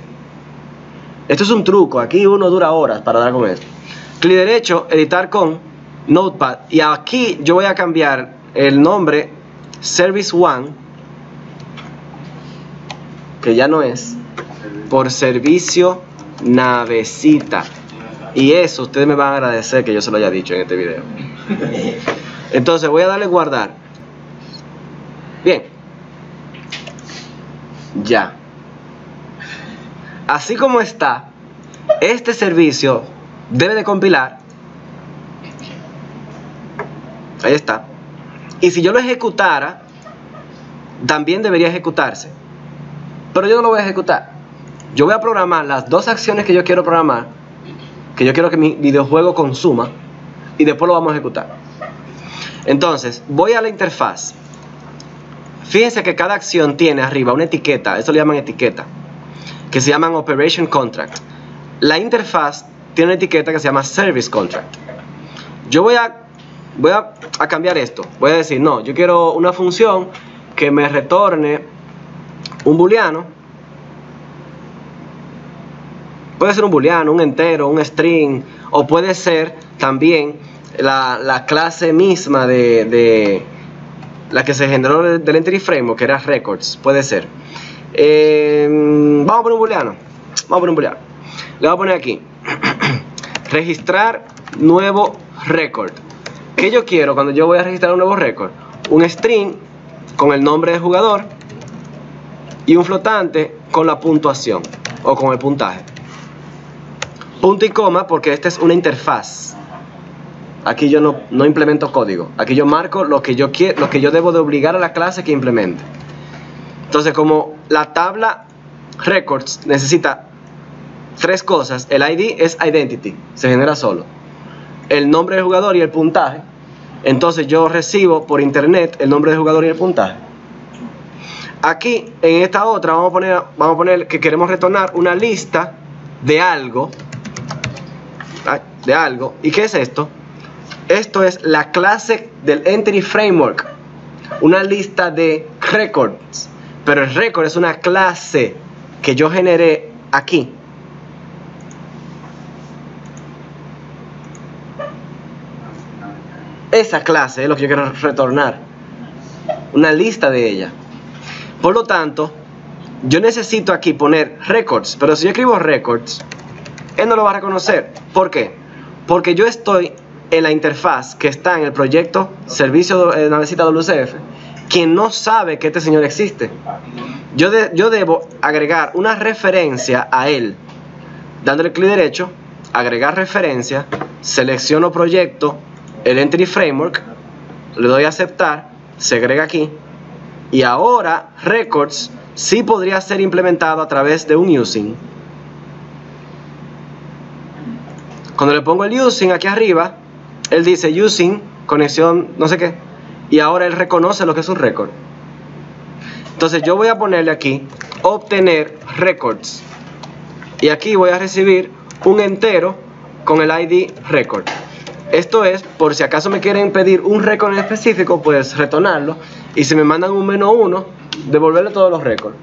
Esto es un truco, aquí uno dura horas para dar con esto. Clic derecho, editar con Notepad, y aquí yo voy a cambiar el nombre Service One, que ya no es, por servicio navecita. Y eso ustedes me van a agradecer que yo se lo haya dicho en este video. Entonces voy a darle guardar. Bien. Ya. Así como está, este servicio debe de compilar. Ahí está. Y si yo lo ejecutara, también debería ejecutarse. Pero yo no lo voy a ejecutar. Yo voy a programar las dos acciones que yo quiero programar, que yo quiero que mi videojuego consuma, y después lo vamos a ejecutar. Entonces, voy a la interfaz. Fíjense que cada acción tiene arriba una etiqueta, eso le llaman etiqueta, que se llaman Operation Contract. La interfaz tiene una etiqueta que se llama Service Contract. Yo voy a cambiar esto. Voy a decir, no, yo quiero una función que me retorne un booleano. Puede ser un booleano, un entero, un string, o puede ser también la clase misma de la que se generó del Entity Framework, que era records. Puede ser. Vamos a poner un booleano. Le voy a poner aquí registrar nuevo record. ¿Qué yo quiero cuando yo voy a registrar un nuevo record? Un string con el nombre del jugador y un flotante con la puntuación o con el puntaje. Punto y coma, porque esta es una interfaz. Aquí yo no implemento código. Aquí yo marco lo que yo quiero, lo que yo debo de obligar a la clase que implemente. Entonces, como la tabla records necesita tres cosas, el ID es identity, se genera solo. El nombre del jugador y el puntaje. Entonces yo recibo por internet el nombre del jugador y el puntaje. Aquí en esta otra vamos a poner que queremos retornar una lista de algo. ¿Y qué es esto? Esto es la clase del Entity Framework, una lista de records. Pero el record es una clase que yo generé aquí. Esa clase es lo que yo quiero retornar, una lista de ella. Por lo tanto, yo necesito aquí poner records, pero si yo escribo records, él no lo va a reconocer. ¿Por qué? Porque yo estoy en la interfaz que está en el proyecto Servicio Navecita WCF, quien no sabe que este señor existe. Yo debo agregar una referencia a él, dándole clic derecho, agregar referencia, selecciono proyecto, el Entity Framework, le doy a aceptar, se agrega aquí, y ahora records sí podría ser implementado a través de un using. Cuando le pongo el using aquí arriba, él dice using, conexión, no sé qué, y ahora él reconoce lo que es un record. Entonces yo voy a ponerle aquí obtener records, y aquí voy a recibir un entero con el ID record. Esto es por si acaso me quieren pedir un récord en específico, pues retornarlo, y si me mandan un -1, devolverle todos los récords.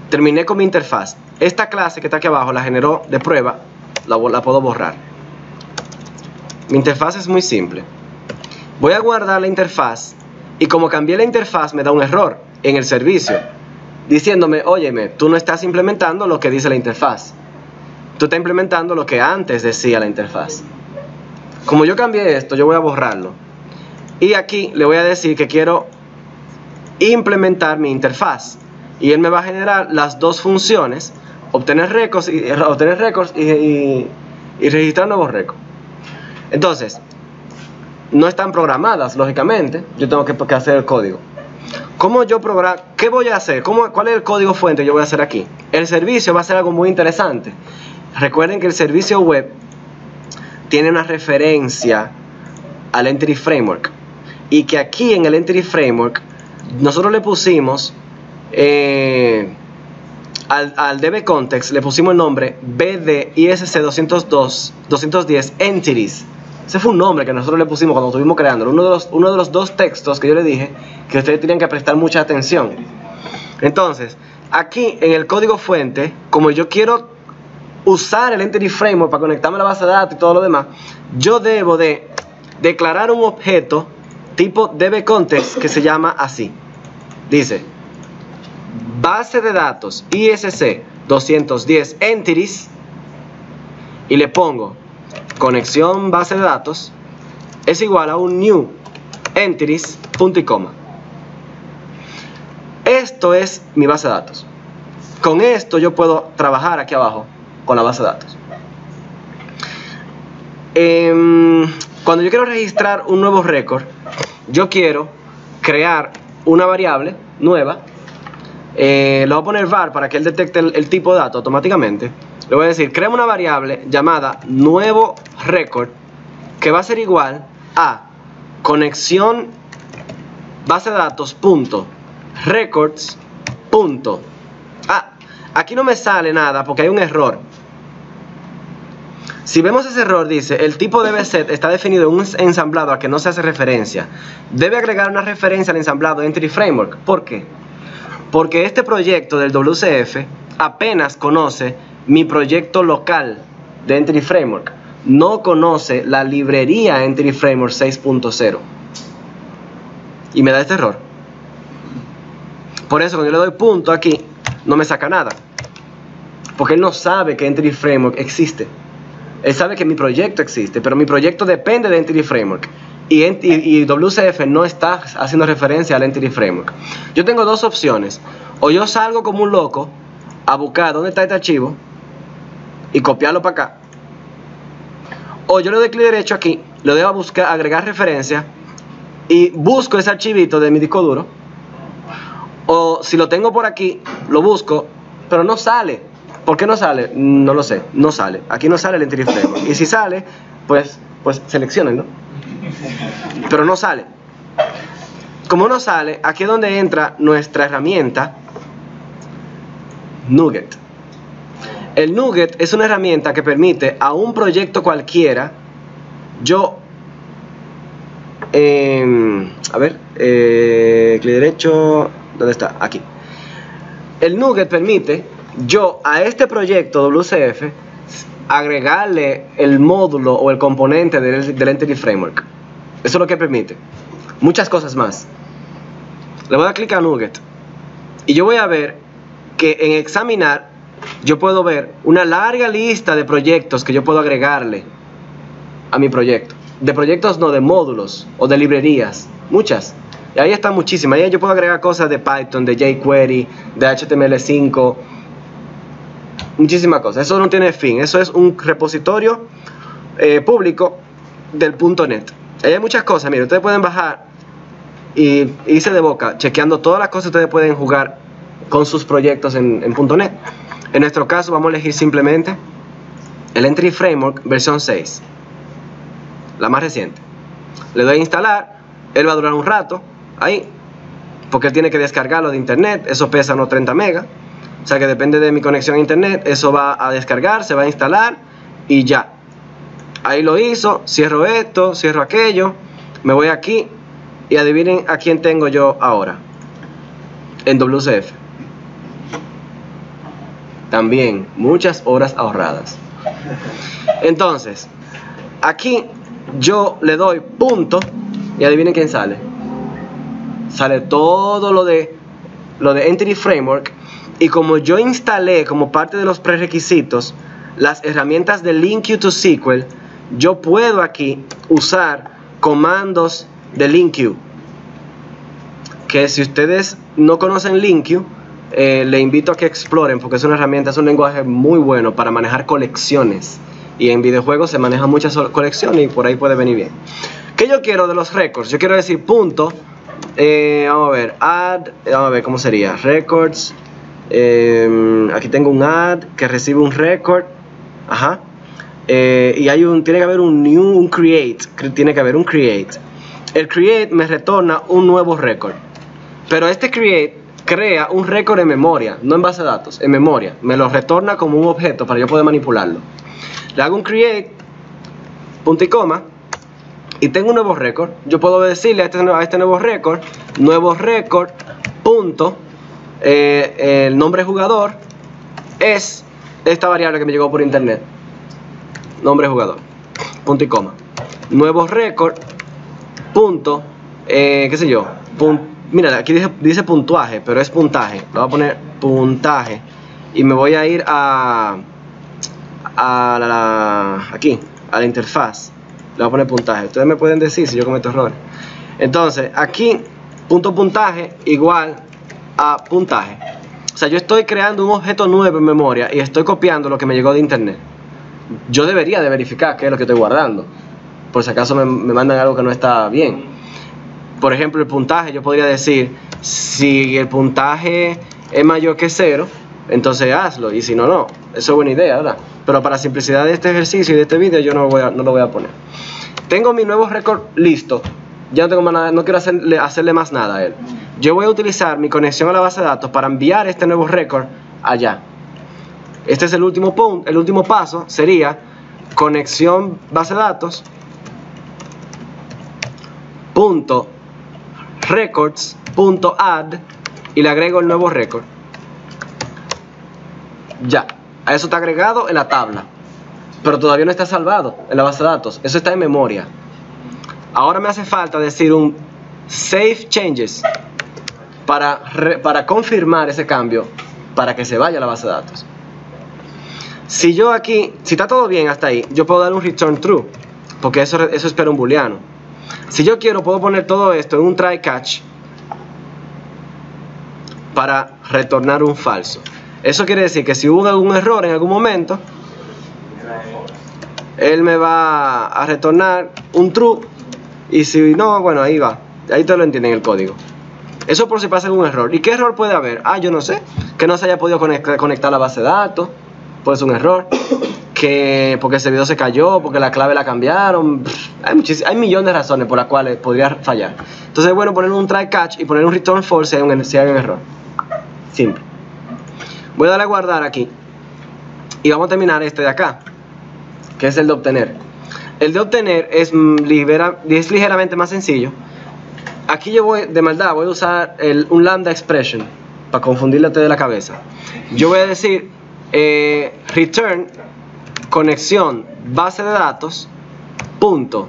Terminé con mi interfaz. Esta clase que está aquí abajo la generó de prueba, la puedo borrar. Mi interfaz es muy simple. Voy a guardar la interfaz, y como cambié la interfaz me da un error en el servicio, diciéndome, óyeme, tú no estás implementando lo que dice la interfaz. Tú estás implementando lo que antes decía la interfaz. Como yo cambié esto, yo voy a borrarlo. Y aquí le voy a decir que quiero implementar mi interfaz. Y él me va a generar las dos funciones, obtener récords y registrar nuevos récords. Entonces, no están programadas, lógicamente. Yo tengo que hacer el código. ¿Cómo yo programo? ¿Qué voy a hacer? ¿Cuál es el código fuente que yo voy a hacer aquí? El servicio va a ser algo muy interesante. Recuerden que el servicio web tiene una referencia al Entity Framework, y que aquí en el Entity Framework nosotros le pusimos al DB Context le pusimos el nombre BDISC 210 Entities. Ese fue un nombre que nosotros le pusimos cuando estuvimos creando, uno de los dos textos que yo le dije que ustedes tenían que prestar mucha atención. Entonces, aquí en el código fuente, como yo quiero usar el Entity Framework para conectarme a la base de datos y todo lo demás, yo debo de declarar un objeto tipo DBContext que se llama así. Dice base de datos ISC 210 entities, y le pongo conexión base de datos es igual a un new entities punto y coma. Esto es mi base de datos. Con esto yo puedo trabajar aquí abajo con la base de datos. Cuando yo quiero registrar un nuevo récord, yo quiero crear una variable nueva le voy a poner var para que él detecte el tipo de dato automáticamente. Le voy a decir, crea una variable llamada nuevo record, que va a ser igual a conexión base de datos punto records punto. Aquí no me sale nada porque hay un error. Si vemos ese error, dice, el tipo de DBSet está definido en un ensamblado a que no se hace referencia. Debe agregar una referencia al ensamblado Entity Framework. ¿Por qué? Porque este proyecto del WCF apenas conoce mi proyecto local de Entity Framework. No conoce la librería Entity Framework 6.0. Y me da este error. Por eso cuando yo le doy punto aquí, no me saca nada. Porque él no sabe que Entity Framework existe. Él sabe que mi proyecto existe, pero mi proyecto depende de Entity Framework. Y WCF no está haciendo referencia al Entity Framework. Yo tengo dos opciones. O yo salgo como un loco a buscar dónde está este archivo y copiarlo para acá. O yo le doy clic derecho aquí, le doy a buscar, agregar referencia y busco ese archivito de mi disco duro. O si lo tengo por aquí, lo busco, pero no sale. ¿Por qué no sale? No lo sé, no sale. Aquí no sale el Entity Framework. Y si sale, pues seleccionen, ¿no? Pero no sale. Como no sale, aquí es donde entra nuestra herramienta NuGet. El NuGet es una herramienta que permite a un proyecto cualquiera, clic derecho, ¿dónde está? Aquí. El NuGet permite a este proyecto WCF agregarle el módulo o el componente del Entity Framework. Eso es lo que permite. Muchas cosas más. Le voy a dar clic a NuGet y yo voy a ver que en examinar yo puedo ver una larga lista de proyectos que yo puedo agregarle a mi proyecto. De proyectos no, de módulos o de librerías. Muchas. Y ahí están muchísimas. Ahí yo puedo agregar cosas de Python, de jQuery, de HTML5. Muchísimas cosas. Eso no tiene fin. Eso es un repositorio público del .NET. Ahí hay muchas cosas. Miren, ustedes pueden bajar y irse de boca chequeando todas las cosas que ustedes pueden jugar con sus proyectos en .NET. En nuestro caso vamos a elegir simplemente el Entity Framework versión 6, la más reciente. Le doy a instalar. Él va a durar un rato ahí porque él tiene que descargarlo de internet. Eso pesa unos 30 megas. O sea que depende de mi conexión a internet. Eso va a descargar, se va a instalar y ya. Ahí lo hizo. Cierro esto, cierro aquello. Me voy aquí y adivinen a quién tengo yo ahora en WCF. También muchas horas ahorradas. Entonces, aquí yo le doy punto y adivinen quién sale. Sale todo lo de Entity Framework. Y como yo instalé como parte de los prerequisitos las herramientas de LINQ to SQL, yo puedo aquí usar comandos de LINQ. Que si ustedes no conocen LINQ, le invito a que exploren porque es una herramienta, es un lenguaje muy bueno para manejar colecciones. Y en videojuegos se manejan muchas colecciones y por ahí puede venir bien. ¿Qué yo quiero de los records? Yo quiero decir punto. Vamos a ver, add, vamos a ver cómo sería. Records. Aquí tengo un add que recibe un record. Ajá. Y tiene que haber un new, un create. Tiene que haber un create. El create me retorna un nuevo record. Pero este create crea un record en memoria, no en base de datos, en memoria. Me lo retorna como un objeto para yo poder manipularlo. Le hago un create, punto y coma, y tengo un nuevo record. Yo puedo decirle a este nuevo record, punto, el nombre jugador es esta variable que me llegó por internet. Nombre jugador, punto y coma. Nuevo record, punto, qué sé yo, mira, aquí dice puntuaje, pero es puntaje. Le voy a poner puntaje y me voy a ir aquí, a la interfaz. Le voy a poner puntaje. Ustedes me pueden decir si yo cometo errores. Entonces, aquí, punto puntaje igual a puntaje. O sea, yo estoy creando un objeto nuevo en memoria y estoy copiando lo que me llegó de internet. Yo debería de verificar qué es lo que estoy guardando, por si acaso me mandan algo que no está bien. Por ejemplo, el puntaje, yo podría decir, si el puntaje es mayor que 0, entonces hazlo, y si no, no. Eso es buena idea, ¿verdad? Pero para simplicidad de este ejercicio y de este video yo no lo voy a poner. Tengo mi nuevo récord listo. Ya no tengo más nada, no quiero hacerle más nada a él. Yo voy a utilizar mi conexión a la base de datos para enviar este nuevo récord allá. Este es el último punto, el último paso sería conexión base de datos punto records punto add y le agrego el nuevo récord. Ya, a eso está agregado en la tabla, pero todavía no está salvado en la base de datos. Eso está en memoria. Ahora me hace falta decir un save changes para confirmar ese cambio para que se vaya a la base de datos. Si yo aquí, si está todo bien hasta ahí, yo puedo dar un return true, porque eso espera un booleano. Si yo quiero, puedo poner todo esto en un try catch para retornar un falso. Eso quiere decir que si hubo algún error en algún momento, él me va a retornar un true, y si no, bueno, ahí va. Ahí te lo entienden el código. Eso por si pasa algún error. ¿Y qué error puede haber? Ah, yo no sé. Que no se haya podido conectar a la base de datos. Puede ser un error. Que porque el servidor se cayó, porque la clave la cambiaron. Hay millones de razones por las cuales podría fallar. Entonces es bueno poner un try catch y poner un return false si hay un error. Simple. Voy a darle a guardar aquí. Y vamos a terminar este de acá, que es el de obtener. El de obtener es ligeramente más sencillo. Aquí yo voy, de maldad, voy a usar un lambda expression para confundirle a ustedes la cabeza. Yo voy a decir return conexión base de datos punto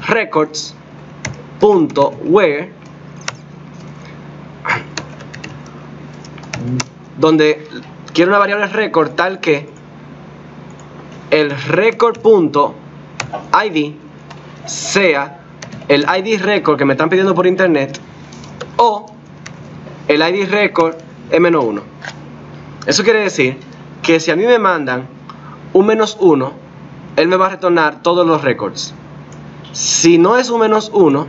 records punto where, donde quiero una variable record tal que el record punto ID sea el ID record que me están pidiendo por internet o el ID record -1. Eso quiere decir que si a mí me mandan un -1, él me va a retornar todos los records. Si no es un -1,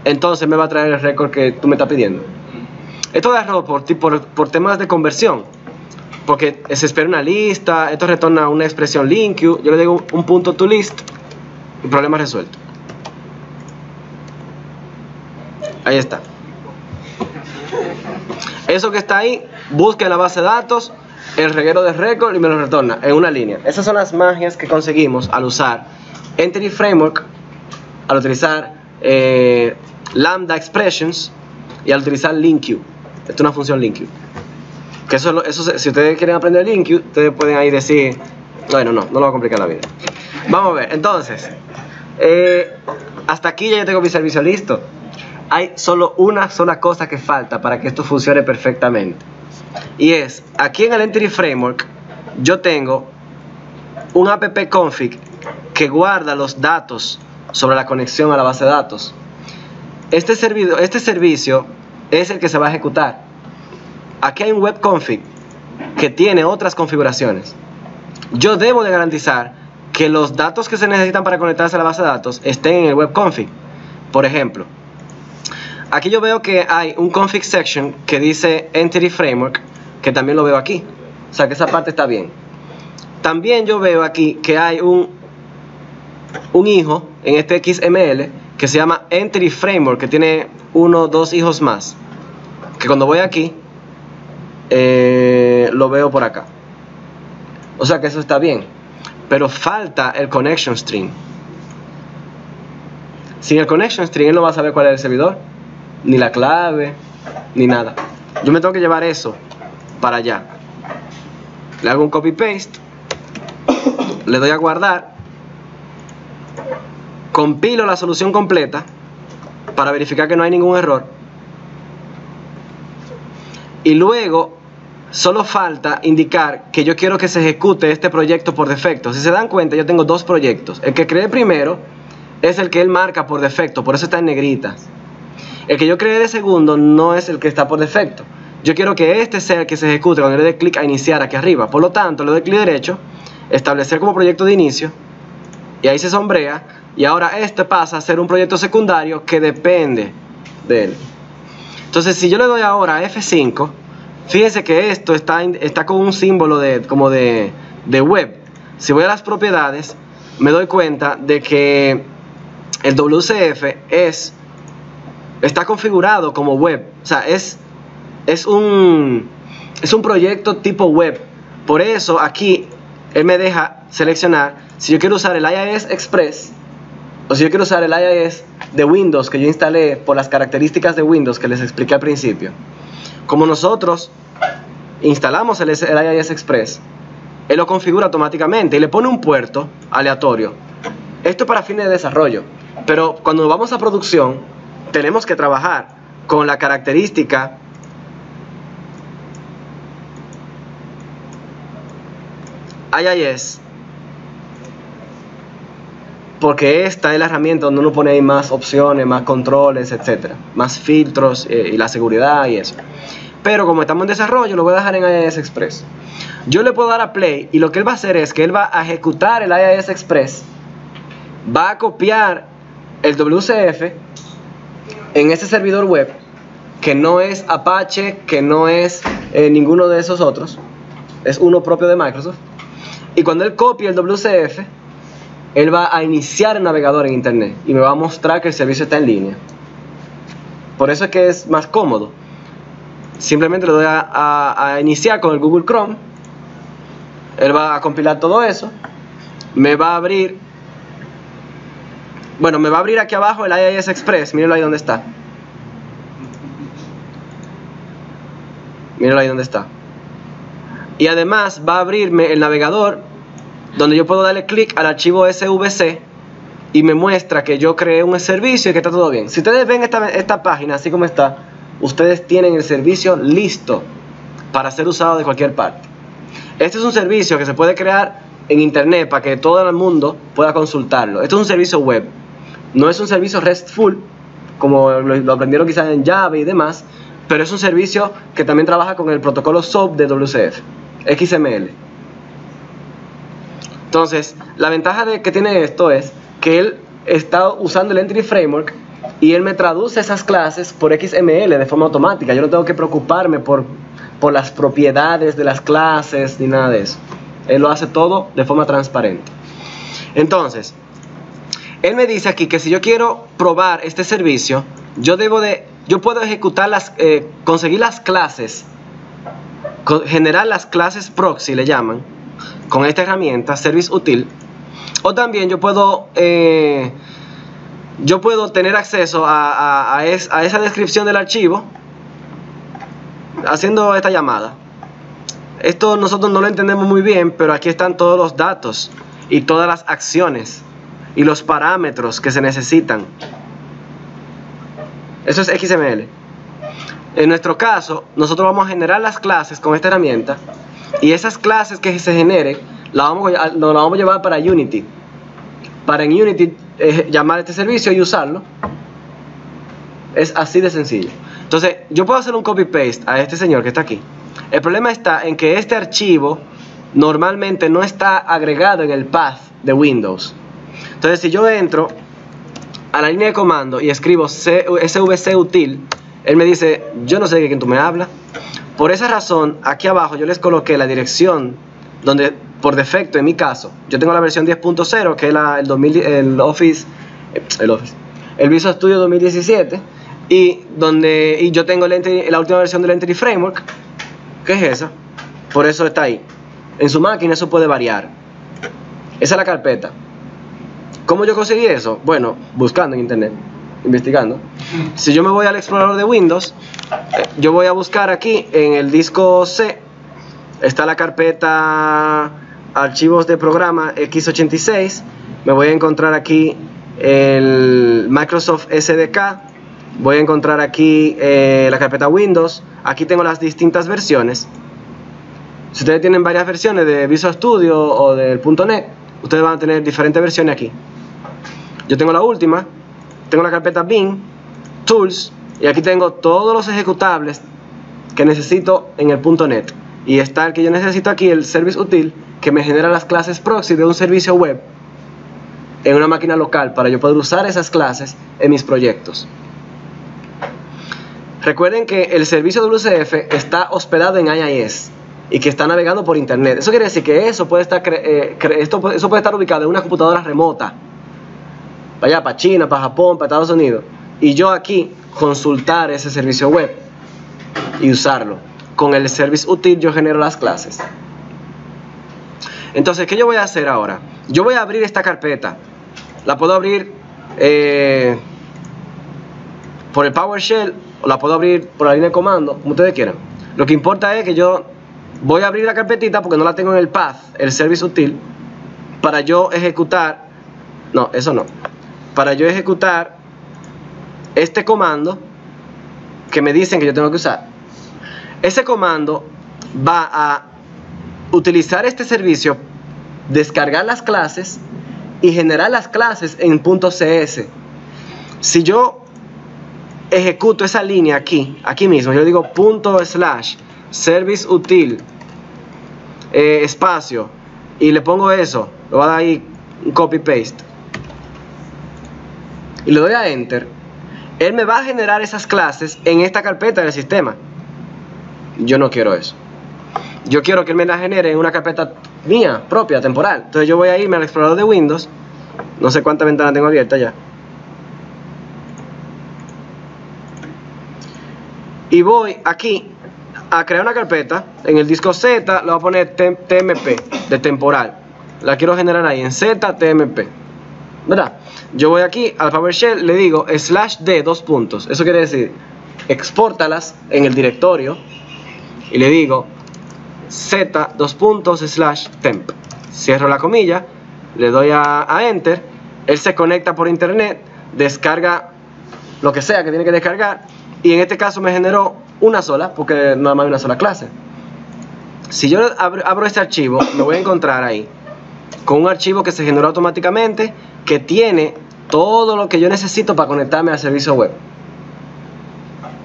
entonces me va a traer el record que tú me estás pidiendo. Esto da error por temas de conversión, porque se espera una lista, esto retorna una expresión link, yo le digo un punto to list y problema resuelto. Ahí está. Eso que está ahí, busca en la base de datos el reguero de récord y me lo retorna en una línea. Esas son las magias que conseguimos al usar Entity Framework, al utilizar Lambda Expressions y al utilizar LINQ. Esta es una función LINQ. Que eso, si ustedes quieren aprender LINQ, ustedes pueden ahí decir, bueno, no lo va a complicar la vida. Vamos a ver, entonces, hasta aquí ya yo tengo mi servicio listo. Hay solo una sola cosa que falta para que esto funcione perfectamente. Y es, aquí en el Entity Framework, yo tengo un app config que guarda los datos sobre la conexión a la base de datos. Este servicio es el que se va a ejecutar. Aquí hay un web config que tiene otras configuraciones. Yo debo de garantizar que los datos que se necesitan para conectarse a la base de datos estén en el web config. Por ejemplo, aquí yo veo que hay un config section que dice Entity Framework, que también lo veo aquí. O sea que esa parte está bien. También yo veo aquí que hay un hijo en este XML que se llama Entity Framework, que tiene 1 o 2 hijos más. Que cuando voy aquí, lo veo por acá. O sea que eso está bien. Pero falta el connection string. Sin el connection string él no va a saber cuál es el servidor, ni la clave, ni nada. Yo me tengo que llevar eso para allá. Le hago un copy paste, le doy a guardar, compilo la solución completa para verificar que no hay ningún error, y luego solo falta indicar que yo quiero que se ejecute este proyecto por defecto. Si se dan cuenta, yo tengo dos proyectos. El que creé primero es el que él marca por defecto, por eso está en negrita. El que yo creé de segundo no es el que está por defecto. Yo quiero que este sea el que se ejecute cuando le dé clic a iniciar aquí arriba. Por lo tanto, le doy clic derecho, establecer como proyecto de inicio, y ahí se sombrea, y ahora este pasa a ser un proyecto secundario que depende de él. Entonces, si yo le doy ahora a F5, fíjense que esto está con un símbolo como de web. Si voy a las propiedades, me doy cuenta de que el WCF está configurado como web. O sea, es un proyecto tipo web. Por eso aquí él me deja seleccionar si yo quiero usar el IIS Express o si yo quiero usar el IIS de Windows que yo instalé por las características de Windows que les expliqué al principio. Como nosotros instalamos el IIS Express, él lo configura automáticamente y le pone un puerto aleatorio. Esto es para fines de desarrollo, pero cuando vamos a producción tenemos que trabajar con la característica IIS, porque esta es la herramienta donde uno pone ahí más opciones, más controles, etcétera, más filtros y la seguridad y eso. Pero como estamos en desarrollo, lo voy a dejar en IIS Express. Yo le puedo dar a play y lo que él va a hacer es que él va a ejecutar el IIS Express, va a copiar el WCF en ese servidor web, que no es Apache, que no es ninguno de esos otros, es uno propio de Microsoft. Y cuando él copie el WCF, él va a iniciar el navegador en internet y me va a mostrar que el servicio está en línea. Por eso es que es más cómodo. Simplemente le doy a iniciar con el Google Chrome. Él va a compilar todo eso. Me va a abrir, bueno, me va a abrir aquí abajo el IIS Express. Mírenlo ahí donde está. Mírenlo ahí donde está. Y además va a abrirme el navegador donde yo puedo darle clic al archivo SVC y me muestra que yo creé un servicio y que está todo bien. Si ustedes ven esta página así como está, ustedes tienen el servicio listo para ser usado de cualquier parte. Este es un servicio que se puede crear en internet para que todo el mundo pueda consultarlo. Esto es un servicio web, no es un servicio RESTful como lo aprendieron quizás en Java y demás, pero es un servicio que también trabaja con el protocolo SOAP de WCF, XML. Entonces, la ventaja que tiene esto es que él está usando el Entity Framework y él me traduce esas clases por XML de forma automática. Yo no tengo que preocuparme por las propiedades de las clases ni nada de eso. Él lo hace todo de forma transparente. Entonces, él me dice aquí que si yo quiero probar este servicio, yo puedo ejecutar conseguir las clases, generar las clases proxy, le llaman, con esta herramienta, Service Util. O también yo puedo tener acceso a esa descripción del archivo haciendo esta llamada. Esto nosotros no lo entendemos muy bien, pero aquí están todos los datos y todas las acciones y los parámetros que se necesitan. Eso es XML. En nuestro caso, nosotros vamos a generar las clases con esta herramienta y esas clases que se generen las vamos a llevar para Unity. Para en Unity llamar este servicio y usarlo. Es así de sencillo. Entonces, yo puedo hacer un copy-paste a este señor que está aquí. El problema está en que este archivo normalmente no está agregado en el path de Windows. Entonces, si yo entro a la línea de comando y escribo svc util, él me dice, yo no sé de quién tú me hablas. Por esa razón, aquí abajo yo les coloqué la dirección donde, por defecto, en mi caso, yo tengo la versión 10.0, que es el Visual Studio 2017, y yo tengo la última versión del Entity Framework, que es esa. Por eso está ahí. En su máquina eso puede variar. Esa es la carpeta. ¿Cómo yo conseguí eso? Bueno, buscando en internet, investigando. Si yo me voy al explorador de Windows, yo voy a buscar aquí en el disco C, está la carpeta archivos de programa x86, me voy a encontrar aquí el Microsoft SDK, voy a encontrar aquí la carpeta Windows, aquí tengo las distintas versiones. Si ustedes tienen varias versiones de Visual Studio o del .NET, ustedes van a tener diferentes versiones aquí. Yo tengo la última, tengo la carpeta Bin, Tools, y aquí tengo todos los ejecutables que necesito en el .NET. Y está el que yo necesito aquí, el Service Util, que me genera las clases proxy de un servicio web en una máquina local para yo poder usar esas clases en mis proyectos. Recuerden que el servicio WCF está hospedado en IIS y que está navegando por internet. Eso quiere decir que eso puede estar, eso puede estar ubicado en una computadora remota, para allá, para China, para Japón, para Estados Unidos, y yo aquí consultar ese servicio web y usarlo. Con el service util yo genero las clases. Entonces, ¿qué yo voy a hacer ahora? Yo voy a abrir esta carpeta. La puedo abrir por el PowerShell o la puedo abrir por la línea de comando, como ustedes quieran. Lo que importa es que yo voy a abrir la carpetita porque no la tengo en el path, el service util, para yo ejecutar, no, eso no, para yo ejecutar este comando que me dicen que yo tengo que usar. Ese comando va a utilizar este servicio, descargar las clases y generar las clases en .cs. Si yo ejecuto esa línea aquí mismo, yo digo /service util espacio y le pongo eso, le voy a dar ahí un copy paste y le doy a enter, él me va a generar esas clases en esta carpeta del sistema. Yo no quiero eso. Yo quiero que él me la genere en una carpeta mía, propia, temporal. Entonces yo voy a irme al explorador de Windows. No sé cuántas ventanas tengo abiertas ya. Y voy aquí a crear una carpeta. En el disco Z le voy a poner TMP, de temporal. La quiero generar ahí, en ZTMP, ¿verdad? Yo voy aquí al PowerShell, le digo /d, dos puntos. Eso quiere decir, expórtalas en el directorio. Y le digo z, dos puntos, /temp. Cierro la comilla, le doy a enter. Él se conecta por internet, descarga lo que sea que tiene que descargar. Y en este caso me generó una sola, porque nada más hay una sola clase. Si yo abro este archivo, me voy a encontrar ahí con un archivo que se generó automáticamente, que tiene todo lo que yo necesito para conectarme al servicio web.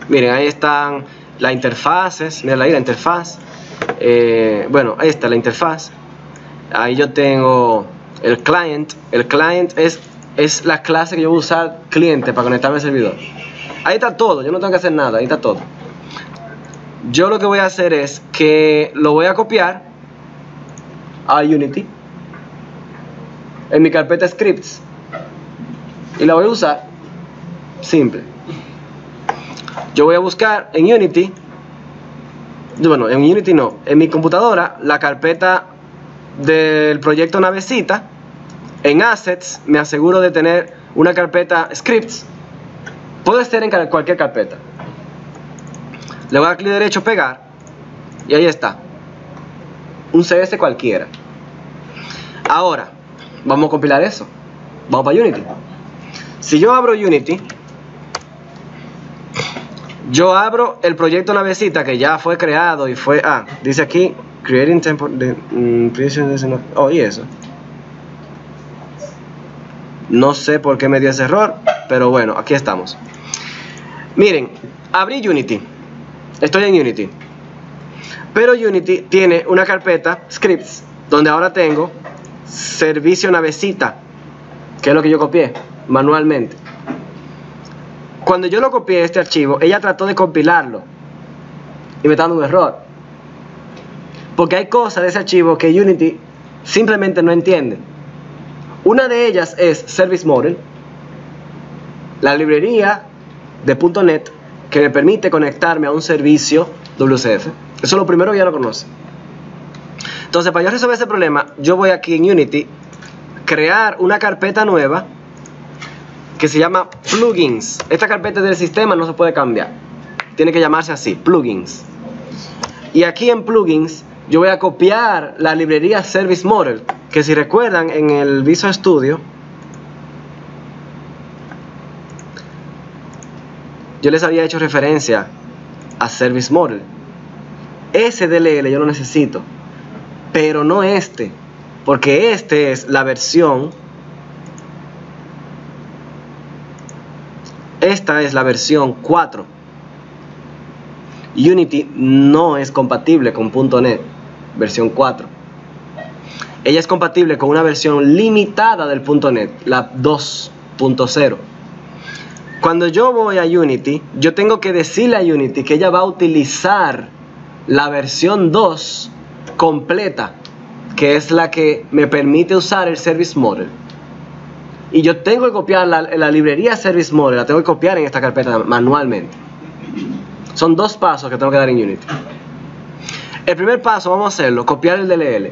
Miren, ahí están las interfaces, miren ahí la interfaz. Bueno, ahí está la interfaz. Ahí yo tengo el client. El client es la clase que yo voy a usar, cliente, para conectarme al servidor. Ahí está todo, yo no tengo que hacer nada, ahí está todo. Yo lo que voy a hacer es que lo voy a copiar a Unity en mi carpeta scripts y la voy a usar simple. Yo voy a buscar en Unity, bueno, en Unity no, en mi computadora, la carpeta del proyecto Navecita. En Assets me aseguro de tener una carpeta Scripts. Puede ser en cualquier carpeta. Le voy a dar clic derecho, pegar, y ahí está. Un CS cualquiera. Ahora, vamos a compilar eso. Vamos para Unity. Si yo abro Unity, yo abro el proyecto Navecita que ya fue creado y fue... dice aquí, creating temporary... Oh, y eso. No sé por qué me dio ese error, pero bueno, aquí estamos. Miren, abrí Unity. Estoy en Unity. Pero Unity tiene una carpeta, scripts, donde ahora tengo servicio Navecita, que es lo que yo copié manualmente. Cuando yo lo copié este archivo, ella trató de compilarlo y me está dando un error, porque hay cosas de ese archivo que Unity simplemente no entiende. Una de ellas es Service Model, la librería de .NET que me permite conectarme a un servicio WCF. Eso es lo primero que ya lo conoce. Entonces, para yo resolver ese problema, yo voy aquí en Unity, crear una carpeta nueva que se llama Plugins. Esta carpeta del sistema no se puede cambiar, tiene que llamarse así, Plugins. Y aquí en Plugins yo voy a copiar la librería Service Model, que si recuerdan en el Visual Studio yo les había hecho referencia a Service Model. Ese DLL yo lo necesito, pero no este, porque este es la versión, esta es la versión 4. Unity no es compatible con .NET versión 4. Ella es compatible con una versión limitada del .NET, la 2.0. Cuando yo voy a Unity, yo tengo que decirle a Unity que ella va a utilizar la versión 2 completa, que es la que me permite usar el Service Model. Y yo tengo que copiar la librería Service Model, la tengo que copiar en esta carpeta manualmente. Son dos pasos que tengo que dar en Unity. El primer paso, vamos a hacerlo, copiar el DLL.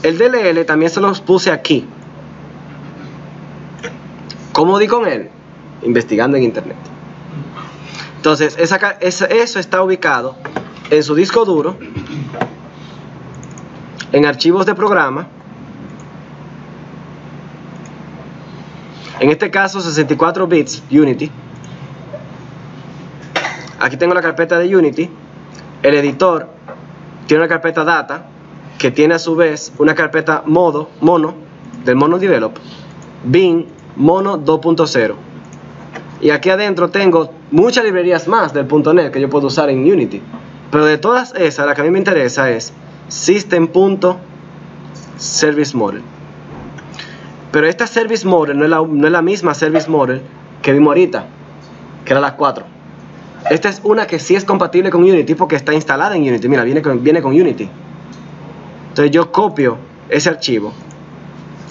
El DLL también se los puse aquí. ¿Cómo di con él? Investigando en internet. Entonces, eso está ubicado en su disco duro, en archivos de programa. En este caso, 64 bits Unity. Aquí tengo la carpeta de Unity. El editor tiene una carpeta data, que tiene a su vez una carpeta mono, del Mono Develop, bin mono 2.0. Y aquí adentro tengo muchas librerías más del .NET que yo puedo usar en Unity. Pero de todas esas, la que a mí me interesa es System.ServiceModel. Pero esta Service Model no es la misma Service Model que vimos ahorita, que era las 4. Esta es una que sí es compatible con Unity porque está instalada en Unity. Mira, viene con Unity. Entonces yo copio ese archivo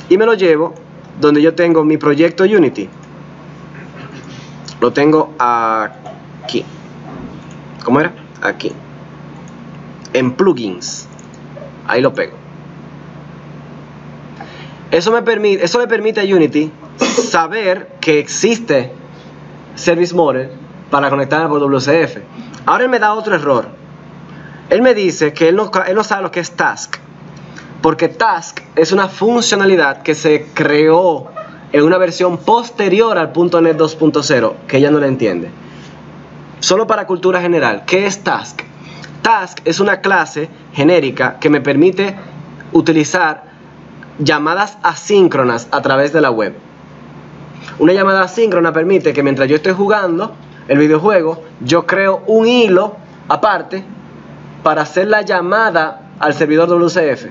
y me lo llevo donde yo tengo mi proyecto Unity. Lo tengo aquí. ¿Cómo era? Aquí. En plugins. Ahí lo pego. Eso le permite a Unity saber que existe Service Model para conectarme por WCF. Ahora él me da otro error. Él me dice que él no sabe lo que es Task. Porque Task es una funcionalidad que se creó en una versión posterior al .NET 2.0, que ella no la entiende. Solo para cultura general, ¿qué es Task? Task es una clase genérica que me permite utilizar llamadas asíncronas a través de la web. Una llamada asíncrona permite que mientras yo estoy jugando el videojuego, yo creo un hilo aparte para hacer la llamada al servidor WCF.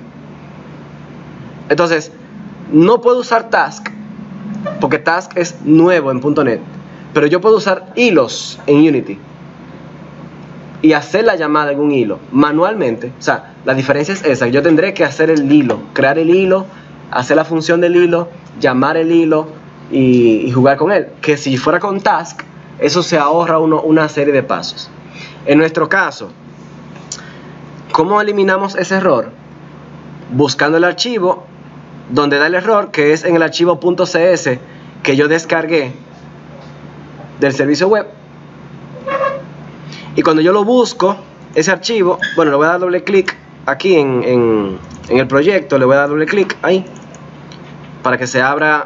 Entonces, no puedo usar Task porque Task es nuevo en .NET, pero yo puedo usar hilos en Unity y hacer la llamada en un hilo manualmente. O sea, la diferencia es esa: yo tendré que hacer el hilo, crear el hilo, hacer la función del hilo, llamar el hilo y jugar con él. Que si fuera con Task, eso se ahorra una serie de pasos. En nuestro caso, ¿cómo eliminamos ese error? Buscando el archivo donde da el error, que es en el archivo .cs que yo descargué del servicio web. Y cuando yo lo busco, ese archivo, bueno, le voy a dar doble clic aquí en el proyecto, le voy a dar doble clic ahí para que se abra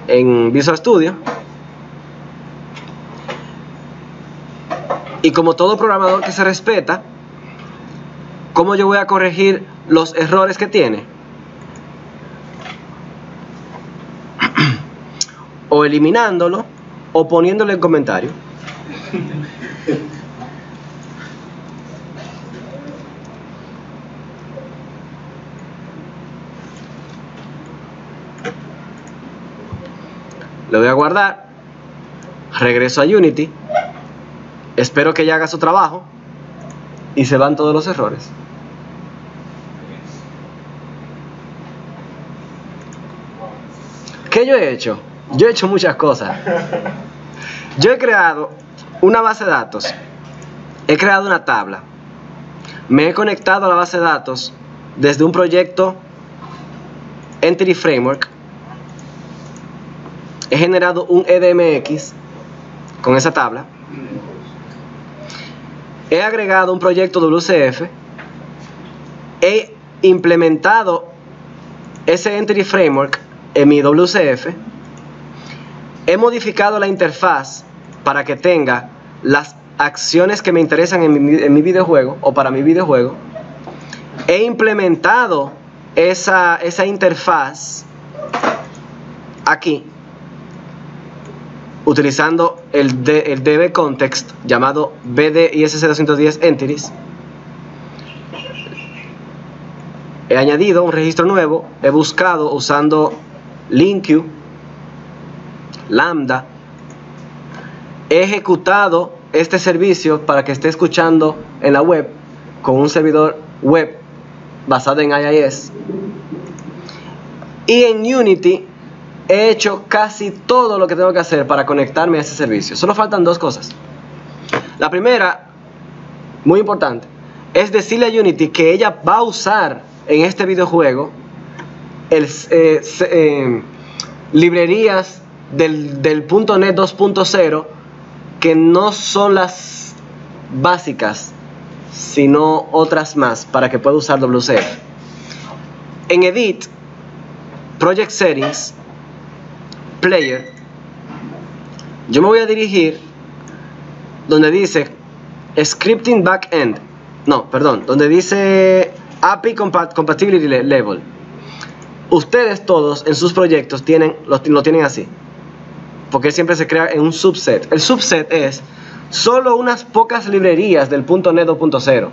en Visual Studio. Y como todo programador que se respeta, ¿cómo yo voy a corregir los errores que tiene? O eliminándolo o poniéndole en comentario. Le voy a guardar, regreso a Unity, espero que ya haga su trabajo y se van todos los errores. ¿Qué yo he hecho? Yo he hecho muchas cosas. Yo he creado una base de datos, he creado una tabla, me he conectado a la base de datos desde un proyecto Entity Framework, he generado un EDMX con esa tabla, he agregado un proyecto WCF, he implementado ese Entity Framework en mi WCF, he modificado la interfaz para que tenga las acciones que me interesan en mi videojuego o para mi videojuego, he implementado esa interfaz aquí utilizando el DB context llamado BDISC210 entities. He añadido un registro nuevo, he buscado usando LINQ, Lambda he ejecutado este servicio para que esté escuchando en la web con un servidor web basado en IIS. Y en Unity he hecho casi todo lo que tengo que hacer para conectarme a ese servicio. Solo faltan dos cosas. La primera, muy importante, es decirle a Unity que ella va a usar en este videojuego librerías del .NET 2.0 que no son las básicas, sino otras más para que pueda usar WCF. En Edit, Project Settings, Player, yo me voy a dirigir donde dice Scripting Backend, donde dice API Compatibility Level. Ustedes todos en sus proyectos lo tienen así, porque siempre se crea en un subset. El subset es solo unas pocas librerías del .NET 2.0.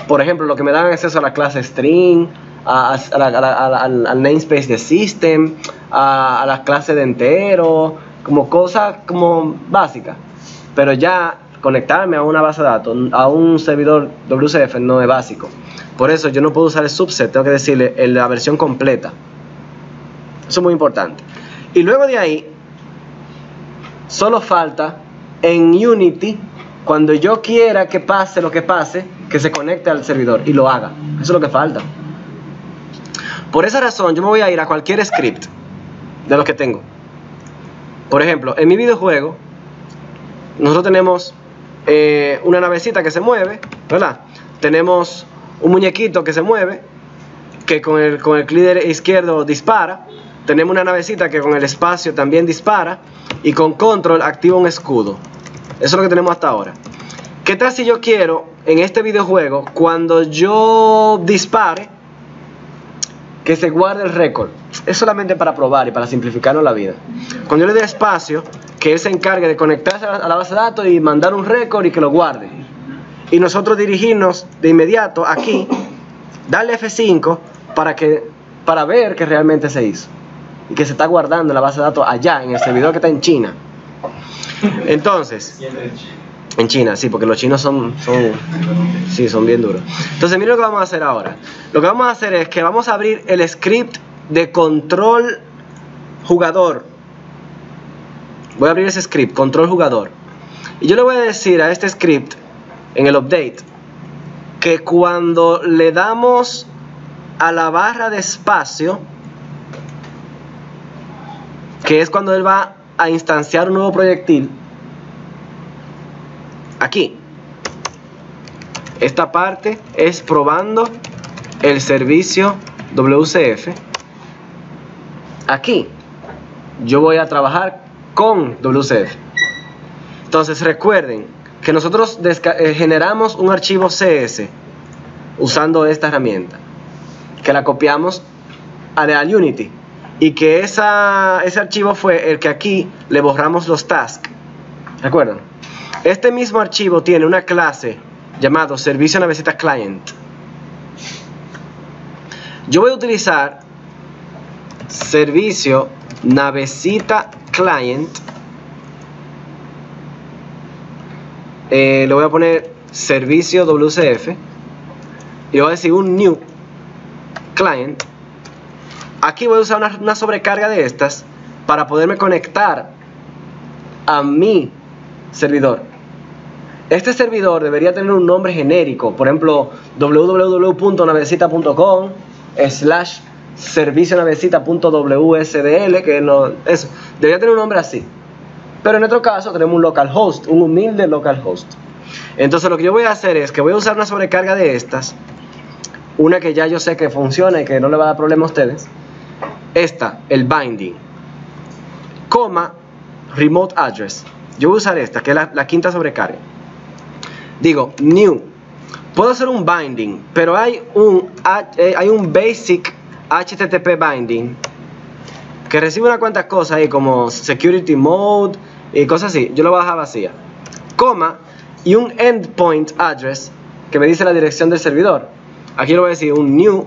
Por ejemplo, lo que me dan acceso a la clase string, al namespace de system, a la clase de entero, como cosas como básicas. Pero ya conectarme a una base de datos, a un servidor WCF, no es básico. Por eso yo no puedo usar el subset, tengo que decirle la versión completa. Eso es muy importante. Y luego de ahí, solo falta en Unity, cuando yo quiera que pase lo que pase, que se conecte al servidor y lo haga. Eso es lo que falta. Por esa razón, yo me voy a ir a cualquier script de los que tengo. Por ejemplo, en mi videojuego, nosotros tenemos una navecita que se mueve, ¿verdad? Tenemos un muñequito que se mueve, que con el clic izquierdo dispara. Tenemos una navecita que con el espacio también dispara. Y con control activa un escudo. Eso es lo que tenemos hasta ahora. ¿Qué tal si yo quiero, en este videojuego, cuando yo dispare, que se guarde el récord? Es solamente para probar y para simplificarnos la vida. Cuando yo le dé espacio, que él se encargue de conectarse a la base de datos y mandar un récord y que lo guarde. Y nosotros dirigirnos de inmediato aquí, darle F5 para ver que realmente se hizo. Y que se está guardando en la base de datos allá, en el servidor que está en China. Entonces, en China, sí, porque los chinos son bien duros. Entonces, miren lo que vamos a hacer ahora. Lo que vamos a hacer es que vamos a abrir el script de control jugador. Voy a abrir ese script, control jugador. Y yo le voy a decir a este script, en el update, que cuando le damos a la barra de espacio, que es cuando él va a instanciar un nuevo proyectil, aquí, esta parte es probando el servicio WCF. Aquí yo voy a trabajar con WCF. Entonces recuerden que nosotros generamos un archivo CS usando esta herramienta, que la copiamos a Unity, y que ese archivo fue el que aquí le borramos los tasks. ¿Recuerdan? Este mismo archivo tiene una clase llamado servicio navecita client. Yo voy a utilizar servicio navecita client. Le voy a poner servicio WCF y voy a decir un new client. Aquí voy a usar una sobrecarga de estas para poderme conectar a mi servidor. Este servidor debería tener un nombre genérico, por ejemplo www.navecita.com/servicionavecita.wsdl, que no, eso debería tener un nombre así. Pero en nuestro caso tenemos un localhost, un humilde localhost. Entonces lo que yo voy a hacer es que voy a usar una sobrecarga de estas, una que ya yo sé que funciona y que no le va a dar problema a ustedes. Esta, el binding, coma, remote address. Yo voy a usar esta, que es la quinta sobrecarga. Digo, new. Puedo hacer un binding, pero hay un basic HTTP binding que recibe una cuantas cosas ahí, como security mode y cosas así. Yo lo voy a dejar vacía. Coma, y un endpoint address que me dice la dirección del servidor. Aquí le voy a decir un new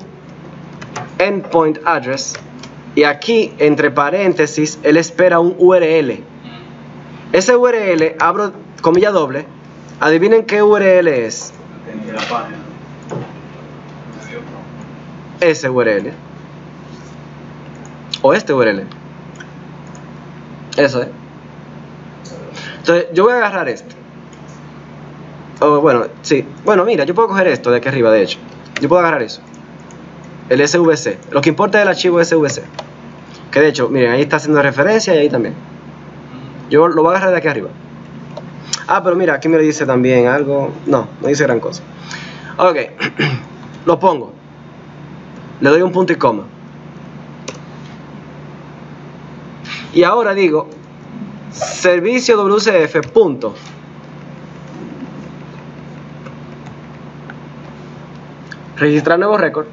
endpoint address. Y aquí, entre paréntesis, él espera un URL. Ese URL, abro comilla doble, adivinen qué URL es. De la página. Ese URL. O este URL. Eso es. Entonces, yo voy a agarrar este. Oh, bueno, sí. Bueno, mira, yo puedo coger esto de aquí arriba, de hecho. Yo puedo agarrar eso. El SVC. Lo que importa es el archivo SVC. Que de hecho, miren, ahí está haciendo referencia y ahí también. Yo lo voy a agarrar de aquí arriba. Ah, pero mira, aquí me dice también algo. No, no dice gran cosa. Ok. Lo pongo. Le doy un punto y coma. Y ahora digo servicio WCF punto. Registrar nuevo récord.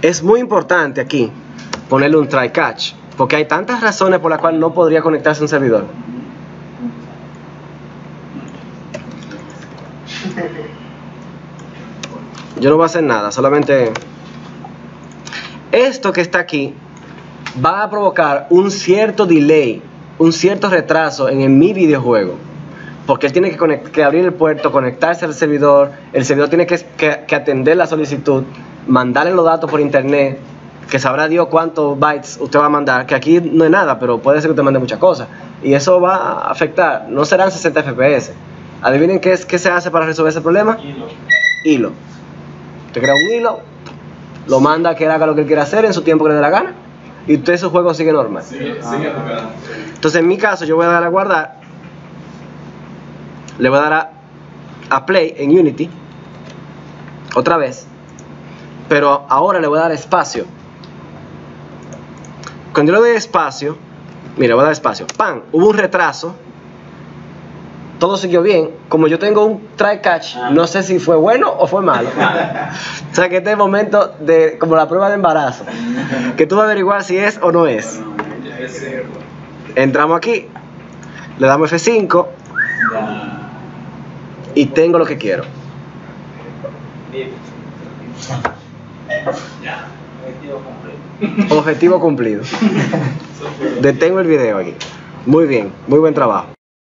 Es muy importante aquí ponerle un try catch, porque hay tantas razones por las cuales no podría conectarse a un servidor. Yo no voy a hacer nada, solamente esto que está aquí va a provocar un cierto delay, un cierto retraso en mi videojuego, porque él tiene que abrir el puerto, conectarse al servidor, el servidor tiene que atender la solicitud, mandarle los datos por internet, que sabrá Dios cuántos bytes usted va a mandar, que aquí no es nada, pero puede ser que usted mande muchas cosas, y eso va a afectar, no serán 60 FPS. Adivinen qué se hace para resolver ese problema. Hilo. Usted crea un hilo, lo manda a que haga lo que él quiera hacer en su tiempo que le dé la gana, y usted su juego sigue normal. Entonces en mi caso yo voy a dar a guardar, le voy a dar a play en Unity otra vez, pero ahora le voy a dar espacio. Cuando yo le doy espacio, mira, voy a dar espacio, ¡pam! Hubo un retraso, todo siguió bien. Como yo tengo un try catch, no sé si fue bueno o fue malo. O sea que este es el momento de, como la prueba de embarazo, que tú vas a averiguar si es o no es. Entramos aquí, le damos F5 y tengo lo que quiero. Objetivo cumplido. Detengo el video aquí. Muy bien, muy buen trabajo.